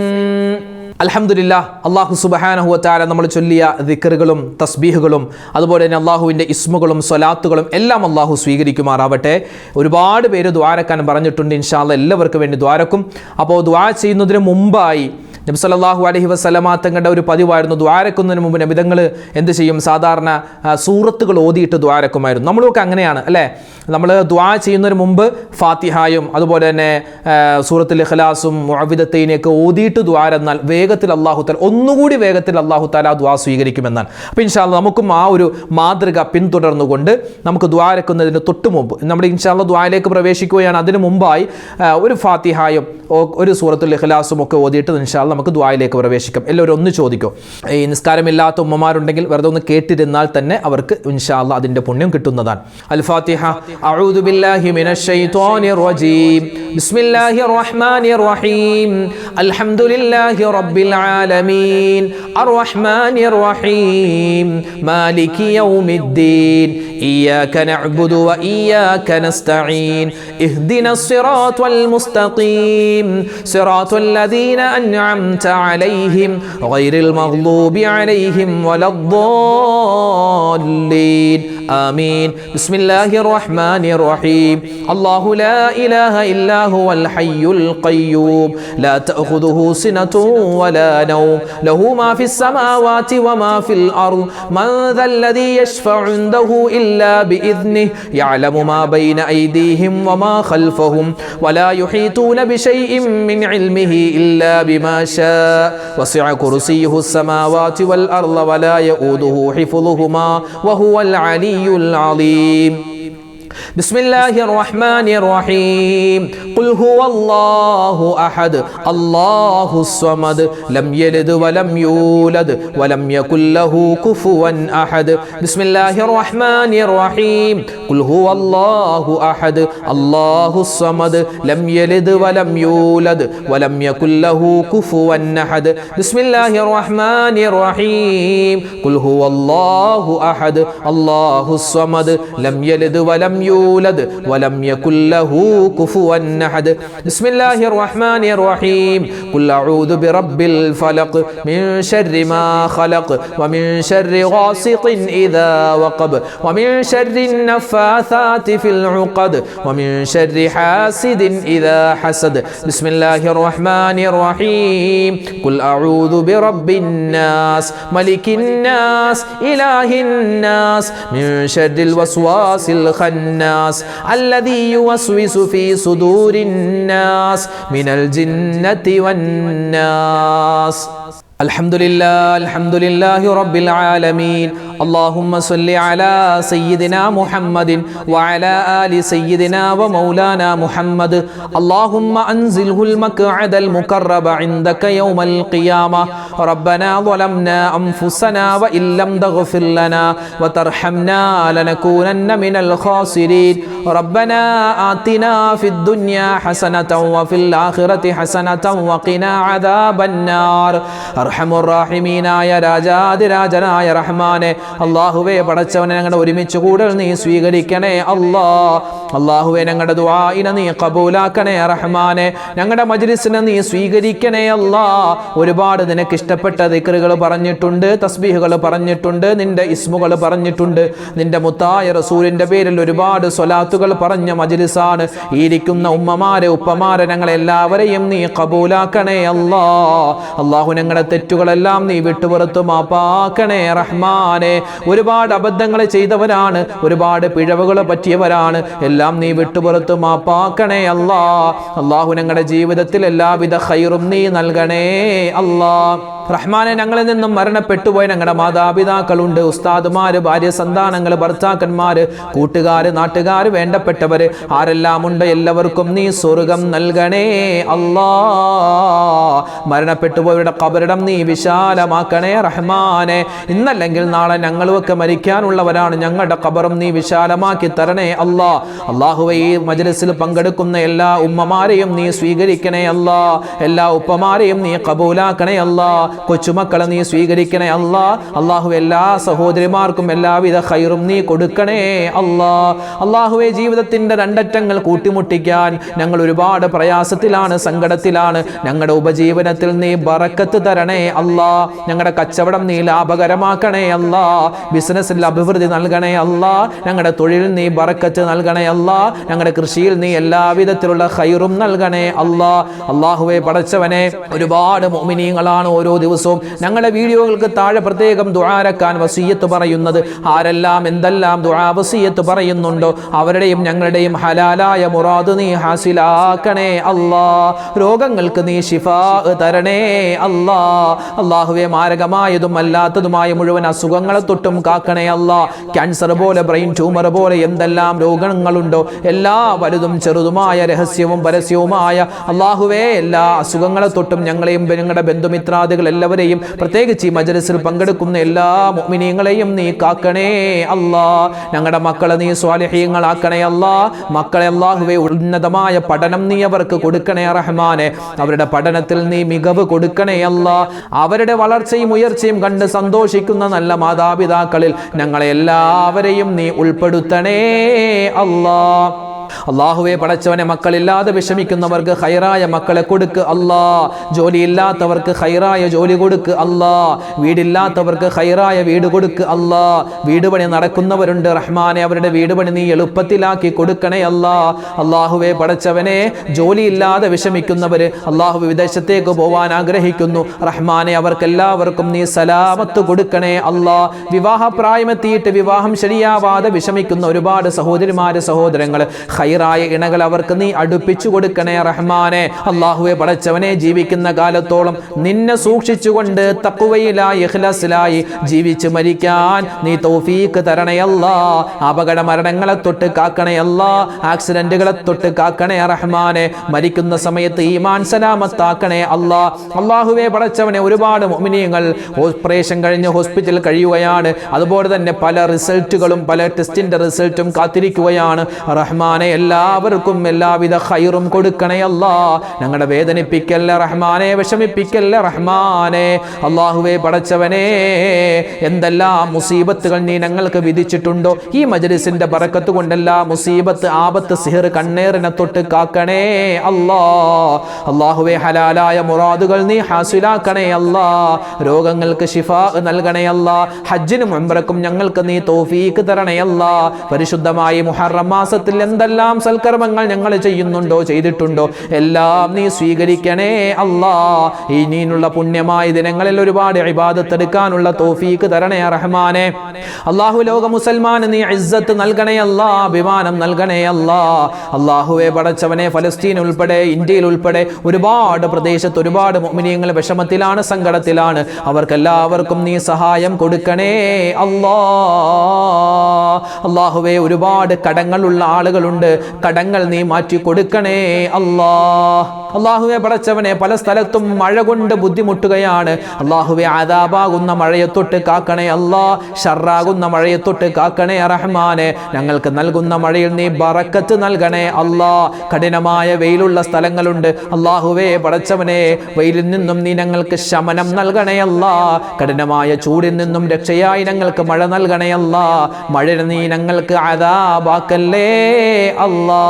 അൽഹംദുലില്ലാഹ്, അല്ലാഹു സുബ്ഹാനഹു വ തആല നമ്മൾ ചൊല്ലിയ ദിക്റുകളും തസ്ബീഹുകളും അതുപോലെ തന്നെ അല്ലാഹുവിൻ്റെ ഇസ്മുകളും സ്വലാത്തുകളും എല്ലാം അല്ലാഹു സ്വീകരിക്കുമാറാവട്ടെ. ഒരുപാട് പേര് ദ്വാരക്കാൻ പറഞ്ഞിട്ടുണ്ട്. ഇൻഷാ അല്ലാഹ് എല്ലാവർക്കും വേണ്ടി ദ്വാരക്കും. അപ്പോൾ ദ്വാ ചെയ്യുന്നതിന് മുമ്പായി നബി സല്ലല്ലാഹു അലൈഹി വസല്ലമ തങ്ങളുടെ ഒരു പതിവായിരുന്നു ദുആരക്കുന്നതിന് മുമ്പ് നബിതങ്ങൾ എന്ത് ചെയ്യും, സാധാരണ സൂറത്തുകൾ ഓതിയിട്ട് ദുആരക്കുമായിരുന്നു. നമ്മളൊക്കെ അങ്ങനെയാണ് അല്ലേ? നമ്മൾ ദുആ ചെയ്യുന്നതിന് മുമ്പ് ഫാത്തിഹായും അതുപോലെ തന്നെ സൂറത്തുൽ ഇഖ്ലാസും മുഅവ്വിദത്തൈനൊക്കെ ഓതിയിട്ട് ദുആരെന്നാൽ വേഗത്തിൽ അല്ലാഹു തആല ഒന്നുകൂടി വേഗത്തിൽ അല്ലാഹു തആല ദുആ സ്വീകരിക്കുമെന്നാണ്. അപ്പോൾ ഇൻഷാ അല്ലാഹ് നമുക്കും ആ ഒരു മാതൃക പിന്തുടർന്നുകൊണ്ട് നമുക്ക് ദുആരക്കുന്നതിന് തൊട്ട് മുമ്പ് നമ്മൾ ഇൻഷാ അല്ലാഹ് ദുആയിലേക്ക് പ്രവേശിക്കുകയാണ്. അതിന് മുമ്പായി ഒരു ഫാത്തിഹായും ഒരു സൂറത്തുൽ ഇഖ്ലാസും ഒക്കെ ഓതിയിട്ട് ഇൻഷാ അല്ലാഹ് നമുക്ക് ദുആയിലേക്ക് പ്രവേശിക്കാം. എല്ലാവരും ഒന്ന് ചോദിക്കും, ഈ നിസ്കാരമില്ലാത്ത ഉമ്മമാരുണ്ടെങ്കിൽ വെറുതെ ഒന്ന് കേട്ടിരുന്നാൽ തന്നെ അവർക്ക് ഇൻഷാ അല്ലാഹ് അതിൻ്റെ പുണ്യം കിട്ടുന്നതാണ്. അൽ ഫാത്തിഹ. അഊദു ബില്ലാഹി മിനശ് ശൈത്വാനിർ റജീം. ബിസ്മില്ലാഹിർ റഹ്മാനിർ റഹീം. അൽഹംദുലില്ലാഹി റബ്ബിൽ ആലമീൻ അർറഹ്മാനിർ റഹീം മാലികി യൗമിദ്ദീൻ ഇയ്യാക നഅ്ബുദു വ ഇയ്യാക നസ്തഈൻ ഇഹ്ദിനസ് സിറാത്തൽ മുസ്തഖീം സിറാത്തൽ ലദീന അൻഅംത അലൈഹിം ഗൈറിൽ മഗ്ദൂബി അലൈഹിം വലദ്ദാല്ലീൻ ആമീൻ. ബിസ്മില്ലാഹിർ റഹ്മാനിർ റഹീം. അല്ലാഹു ലാ ഇലാഹ ഇല്ലാ ഹുവൽ ഹയ്യുൽ ഖയ്യൂം ലാ തഅഖുദുഹു സിനതുൻ വലാ നൗം ലഹു മാ ഫിസ് സമാവാതി വമാ ഫിൽ അർദ് മൻ ദല്ലദീ യശ്ഫഉ ഇൻദഹു ഇല്ലാ ബിഇذനിഹി യഅലമു മാ ബൈന അയ്ദീഹിം വമാ ഖൽഫഹും വലാ യുഹീതൂന ബിശൈഇൻ മിൻ ഇൽമിഹി ഇല്ലാ ബിമാ ശാഅ വസിഅ കുർസിയ്യുഹു السماوات والأرض ولا يؤوده حفظهما وهو العلي العظيم. بسم الله الرحمن الرحيم. قل هو الله أحد الله الصمد لم يلد ولم يولد ولم يكن له كفوا أحد. بسم الله الرحمن الرحيم. قل هو الله أحد الله الصمد لم يلد ولم يولد ولم يكن له كفوا أحد. بسم الله الرحمن الرحيم. قل هو الله أحد الله الصمد لم يلد ولم يولد ولم يكن له كفوا أحد. بسم الله الرحمن الرحيم. قل أعوذ برب الفلق من شر ما خلق ومن شر غاسق إذا وقب ومن شر النفاثات في العقد ومن شر حاسد إذا حسد. بسم الله الرحمن الرحيم. قل أعوذ برب الناس ملك الناس إله الناس من شر الوسواس الخناس الذي يوسوس في صدور الناس من الجنة والناس. الحمد لله رب العالمين. اللهم صل على سيدنا محمد وعلى آل سيدنا ومولانا محمد. اللهم أنزله المقعد المقرب عندك يوم القيامة. ربنا ظلمنا أنفسنا وإن لم تغفر لنا وترحمنا لنكونن من الخاسرين. ربنا آتنا في الدنيا حسنة وفي الآخرة حسنة وقنا عذاب النار. അർഹമുർറാഹിമീനായ രാജാതിരാജനായ റഹ്മാനെ, അല്ലാഹുവേ പടച്ചവനെ ഞങ്ങളുടെ ഒരുമിച്ച് കൂടൽ നീ സ്വീകരിക്കണേ അല്ലാഹുവേ ഞങ്ങളുടെ ദുആഇനെ നീ ഖബൂലാക്കണേ റഹ്മാനെ. ഞങ്ങളുടെ മജ്ലിസിനെ നീ സ്വീകരിക്കണേ ഒരുപാട് നിനക്ക് ഇഷ്ടപ്പെട്ട ദിക്റുകൾ പറഞ്ഞിട്ടുണ്ട്, തസ്ബീഹുകൾ പറഞ്ഞിട്ടുണ്ട്, നിന്റെ ഇസ്മുകൾ പറഞ്ഞിട്ടുണ്ട്, നിന്റെ മുത്തായ റസൂലിന്റെ പേരിൽ ഒരുപാട് സ്വലാത്തുകൾ പറഞ്ഞ മജ്ലിസാണ്. ഇരിക്കുന്ന ഉമ്മമാരെ ഉപ്പമാരെ ഞങ്ങളെല്ലാവരെയും നീ ഖബൂലാക്കണേ അല്ലാഹു ഞങ്ങളുടെ തെറ്റുകളെല്ലാം നീ വിട്ടുപുറത്തു മാപ്പാക്കണേ റഹ്മാനെ. ഒരുപാട് അബദ്ധങ്ങൾ ചെയ്തവരാണ്, ഒരുപാട് പിഴവുകൾ പറ്റിയവരാണ്, എല്ലാം നീ വിട്ടുപുറത്തു മാപ്പാക്കണേ അല്ലാഹു ഞങ്ങളുടെ ജീവിതത്തിൽ എല്ലാവിധ ഖൈറും നീ നൽകണേ റഹ്മാനെ. ഞങ്ങളിൽ നിന്നും മരണപ്പെട്ടുപോയ ഞങ്ങളുടെ മാതാപിതാക്കളുണ്ട്, ഉസ്താദുമാര്, ഭാര്യ സന്താനങ്ങൾ, ഭർത്താക്കന്മാര്, കൂട്ടുകാര്, നാട്ടുകാര്, വേണ്ടപ്പെട്ടവര് ആരെല്ലാം ഉണ്ട് എല്ലാവർക്കും നീ സ്വർഗം നൽകണേ മരണപ്പെട്ടുപോയവരുടെ ഖബറിടം നീ വിശാലമാക്കണേ റഹ്മാനെ. ഇന്നല്ലെങ്കിൽ നാളെ ഞങ്ങളുമൊക്കെ മരിക്കാനുള്ളവരാണ്, ഞങ്ങളുടെ ഖബറും നീ വിശാലമാക്കി തരണേ അല്ലാഹുവേ. ഈ മജ്ലിസിൽ പങ്കെടുക്കുന്ന എല്ലാ ഉമ്മമാരെയും നീ സ്വീകരിക്കണേ എല്ലാ ഉപ്പമാരെയും നീ ഖബൂലാക്കണേ കൊച്ചുമക്കളെ നീ സ്വീകരിക്കണേ അല്ലാ. അല്ലാഹു എല്ലാ സഹോദരിമാർക്കും എല്ലാവിധ ഖൈറും നീ കൊടുക്കണേ അല്ലാ. അല്ലാഹുവേ, ജീവിതത്തിന്റെ രണ്ടറ്റങ്ങൾ കൂട്ടിമുട്ടിക്കാൻ ഞങ്ങൾ ഒരുപാട് പ്രയാസത്തിലാണ്, സങ്കടത്തിലാണ്. ഞങ്ങളുടെ ഉപജീവനത്തിൽ നീ ബറക്കത്ത് തരണേ അല്ലാ. ഞങ്ങളുടെ കച്ചവടം നീ ലാഭകരമാക്കണേ അല്ലാ. ബിസിനസ്സിൽ അഭിവൃദ്ധി നൽകണേ അല്ലാ. ഞങ്ങളുടെ തൊഴിലിൽ നീ ബറക്കത്ത് നൽകണേ അല്ലാ. ഞങ്ങളുടെ കൃഷിയിൽ നീ എല്ലാവിധത്തിലുള്ള ഖൈറും നൽകണേ അല്ലാ. അല്ലാഹുവേ പടച്ചവനെ, ഒരുപാട് മുഅ്മിനീങ്ങളാണ് ഓരോ ദിവസവും ഞങ്ങളുടെ വീഡിയോകൾക്ക് താഴെ പ്രത്യേകം ദുആരക്കാൻ വസിയ്യത്ത് പറയുന്നത്. ആരെല്ലാം എന്തെല്ലാം ദുആ വസിയ്യത്ത് പറയുന്നുണ്ടോ അവരുടെയും ഞങ്ങളുടെയും ഹലാലായ മുറാദ് നീ ഹാസിലാക്കണേ അല്ലാ. രോഗങ്ങൾക്ക് നീ ശിഫാ തരണേ അല്ലാ. അല്ലാഹുവേ, മാരകമായതും അല്ലാത്തതുമായ മുഴുവൻ അസുഖങ്ങളെ തൊട്ടും കാക്കണേ അല്ലാ. ക്യാൻസർ പോലെ, ബ്രെയിൻ ട്യൂമർ പോലെ എന്തെല്ലാം രോഗങ്ങളുണ്ടോ എല്ലാ വലുതും ചെറുതുമായ രഹസ്യവും പരസ്യവുമായ അല്ലാഹുവേ എല്ലാ അസുഖങ്ങളെ തൊട്ടും ഞങ്ങളെയും ഞങ്ങളുടെ ബന്ധുമിത്രാദികൾ എല്ലാവരെയും പ്രത്യേകിച്ച് ഈ മജ്‌ലിസിൽ പങ്കെടുക്കുന്ന എല്ലാ മുഅ്മിനീങ്ങളെയും നീ കാക്കണേ അല്ലാ. ഞങ്ങളുടെ മക്കളെ നീ സ്വാലിഹീങ്ങളാക്കണേ അല്ലാ. മക്കളെ അല്ലാഹുവേ ഉന്നതമായ പഠനം നീ അവർക്ക് കൊടുക്കണേ റഹ്മാനെ. അവരുടെ പഠനത്തിൽ നീ മികവ് കൊടുക്കണേ അല്ലാ. അവരുടെ വളർച്ചയും ഉയർച്ചയും കണ്ട് സന്തോഷിക്കുന്ന നല്ല മാതാപിതാക്കളിൽ ഞങ്ങളെ എല്ലാവരെയും നീ ഉൾപ്പെടുത്തണേ അല്ലാ. അല്ലാഹുവേ പടച്ചവനെ, മക്കളില്ലാതെ വിഷമിക്കുന്നവർക്ക് ഖൈറായ മക്കളെ കൊടുക്ക് അല്ലാ. ജോലിയില്ലാത്തവർക്ക് ഖൈറായ ജോലി കൊടുക്ക് അല്ലാ. വീടില്ലാത്തവർക്ക് ഖൈറായ വീട് കൊടുക്ക് അല്ലാ. വീട് പണി നടക്കുന്നവരുണ്ട് റഹ്മാനെ, അവരുടെ വീട് പണി നീ എളുപ്പത്തിലാക്കി കൊടുക്കണേ അല്ലാ. അല്ലാഹുവേ പടച്ചവനെ, ജോലിയില്ലാതെ വിഷമിക്കുന്നവര് അല്ലാഹു വിദേശത്തേക്ക് പോവാൻ ആഗ്രഹിക്കുന്നു റഹ്മാനെ, അവർക്കെല്ലാവർക്കും നീ സലാമത്ത് കൊടുക്കണേ അല്ലാ. വിവാഹപ്രായമെത്തിയിട്ട് വിവാഹം ശരിയാവാതെ വിഷമിക്കുന്ന ഒരുപാട് സഹോദരിമാര് സഹോദരങ്ങൾ ഖൈറായ ഇണകൾ അവർക്ക് നീ അടുപ്പിച്ചു കൊടുക്കണേ റഹ്മാനെ. അല്ലാഹുവേ പടച്ചവനെ, ജീവിക്കുന്ന കാലത്തോളം നിന്നെ സൂക്ഷിച്ചുകൊണ്ട് തഖ്വയിലായി ഇഖ്ലാസിലായി ജീവിച്ച് മരിക്കാൻ നീ തൗഫീഖ് തരണേ അല്ലാ. അപകട മരണങ്ങളെ തൊട്ട് കാക്കണേ അല്ലാ. ആക്സിഡന്റുകളെ തൊട്ട് കാക്കണേ റഹ്മാനെ. മരിക്കുന്ന സമയത്ത് ഈമാൻ സലാമത്താക്കണേ അല്ലാ. അല്ലാഹുവേ പടച്ചവനെ, ഒരുപാട് മുഅ്മിനീങ്ങൾ ഓപ്പറേഷൻ കഴിഞ്ഞ് ഹോസ്പിറ്റലിൽ കഴിയുകയാണ്. അതുപോലെ തന്നെ പല റിസൾട്ടുകളും പല ടെസ്റ്റിന്റെ റിസൾട്ടും കാത്തിരിക്കുകയാണ് റഹ്മാനെ. എല്ലാവർക്കും എല്ലാവിധ ഖൈറും കൊടുക്കണേ അല്ലാ. ഞങ്ങളുടെ വേദനിപ്പിക്കല്ല റഹ്മാനെ, വിഷമിപ്പിക്കല്ല റഹ്മാനെ. അല്ലാഹുവേ പടച്ചവനെ, എന്തെല്ലാം മുസീബത്തുകൾ നീ ഞങ്ങൾക്ക് വിധിച്ചിട്ടുണ്ടോ ഈ മജ്‌ലിസിന്റെ ബറക്കത്ത് കൊണ്ടെല്ലാം മുസീബത്ത്, ആപത്ത്, സിഹർ, കണ്ണേറിനെ തൊട്ട് കാക്കണേ അല്ലാ. അല്ലാഹുവേ, ഹലാലായ മുറാദുകൾ നീ ഹാസിലാക്കണേ അല്ലാ. രോഗങ്ങൾക്ക് ശിഫാ നൽകണേ അല്ലാ. ഹജ്ജിനും ഉംറക്കും ഞങ്ങൾക്ക് നീ തൗഫീഖ് തരണേ അല്ലാ. പരിശുദ്ധമായ മുഹറം മാസത്തിൽ എന്തെല്ലാം സൽക്കർമ്മങ്ങൾ ഞങ്ങൾ ചെയ്യുന്നുണ്ടോ ചെയ്തിട്ടുണ്ടോ എല്ലാം നീ സ്വീകരിക്കണേ അല്ലാ. ഇനിയുള്ള പുണ്യമായ ദിനങ്ങളിൽ ഒരുപാട് ഇബാദത്ത് എടുക്കാനുള്ള തൗഫീഖ് തരണേ റഹ്മാനെ. അല്ലാഹു, ലോക മുസൽമാന് നീ ഇസ്സത്ത് നൽകണേ അല്ലാ, അഭിമാനം നൽകണേ അല്ലാ. അല്ലാഹുവേ പടച്ചവനെ, ഫലസ്തീൻ ഉൾപ്പെടെ ഇന്ത്യയിൽ ഉൾപ്പെടെ ഒരുപാട് പ്രദേശത്ത് ഒരുപാട് മുഅ്മിനീങ്ങൾ വിഷമത്തിലാണ്, സങ്കടത്തിലാണ്. അവർക്കെല്ലാവർക്കും നീ സഹായം കൊടുക്കണേ അല്ലാ. അല്ലാഹുവേ, ഒരുപാട് കടങ്ങളുള്ള ആളുകളുണ്ട്, കടങ്ങൾ നീ മാറ്റി കൊടുക്കണേ അല്ലാ. അല്ലാഹുവേ പടച്ചവനെ, പല സ്ഥലത്തും മഴ കൊണ്ട് ബുദ്ധിമുട്ടുകയാണ്. അല്ലാഹുവേ, ആദാബാകുന്ന മഴയെ തൊട്ട് കാക്കണേ അല്ലാ. ഷർറാകുന്ന മഴയെ തൊട്ട് കാക്കണേ റഹ്മാനെ. ഞങ്ങൾക്ക് നൽകുന്ന മഴയിൽ നീ ബറക്കത്ത് നൽകണേ അല്ലാ. കഠിനമായ വെയിലുള്ള സ്ഥലങ്ങളുണ്ട് അല്ലാഹുവേ പടച്ചവനെ, വെയിലിൽ നിന്നും നീ ഞങ്ങൾക്ക് ശമനം നൽകണേ അല്ലാ. കഠിനമായ ചൂടിൽ നിന്നും രക്ഷയായി ഞങ്ങൾക്ക് മഴ നൽകണേ അല്ലാ. മഴ നീ ഞങ്ങൾക്ക് ആദാബാക്കല്ലേ അല്ലാ.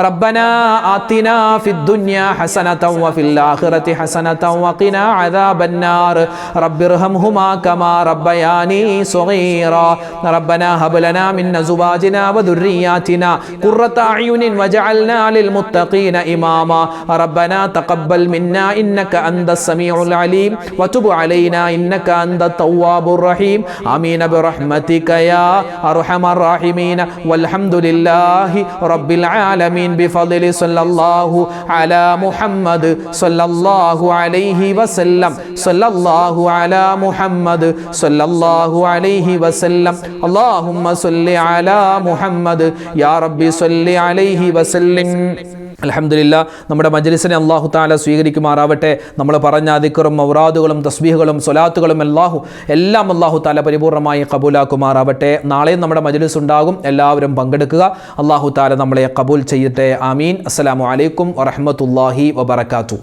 ربنا آتنا في الدنيا حسنة وفي الآخرة حسنة وقنا عذاب النار رب ارحمهما كما ربياني صغيرا ربنا هب لنا من أزواجنا وذرياتنا قرة أعين واجعلنا للمتقين إماما ربنا تقبل منا إنك أنت السميع العليم وتب علينا إنك أنت التواب الرحيم آمين برحمتك يا أرحم الراحمين والحمد لله رب العالمين بفضل صلى الله على محمد صلى الله عليه وسلم صلى الله على محمد صلى الله عليه وسلم اللهم صل على محمد يا رب صل عليه وسلم. അൽഹംദുലില്ലാ, നമ്മുടെ മജ്‌ലിസിനെ അല്ലാഹു തആല സ്വീകരിക്കുമാറാവട്ടെ. നമ്മൾ പറഞ്ഞ ദിക്റും ഔറാദുകളും തസ്ബീഹുകളും സ്വലാത്തുകളും എല്ലാം അല്ലാഹു തആല പരിപൂർണമായി ഖബൂലാക്കുമാറാവട്ടെ. നാളെയും നമ്മുടെ മജ്‌ലിസ് ഉണ്ടാകും, എല്ലാവരും പങ്കെടുക്കുക. അല്ലാഹു തആല നമ്മളെ ഖബൂൽ ചെയ്യട്ടെ. ആമീൻ. അസ്സലാമു അലൈക്കും വറഹ്മത്തുള്ളാഹി വബറകാതുഹു.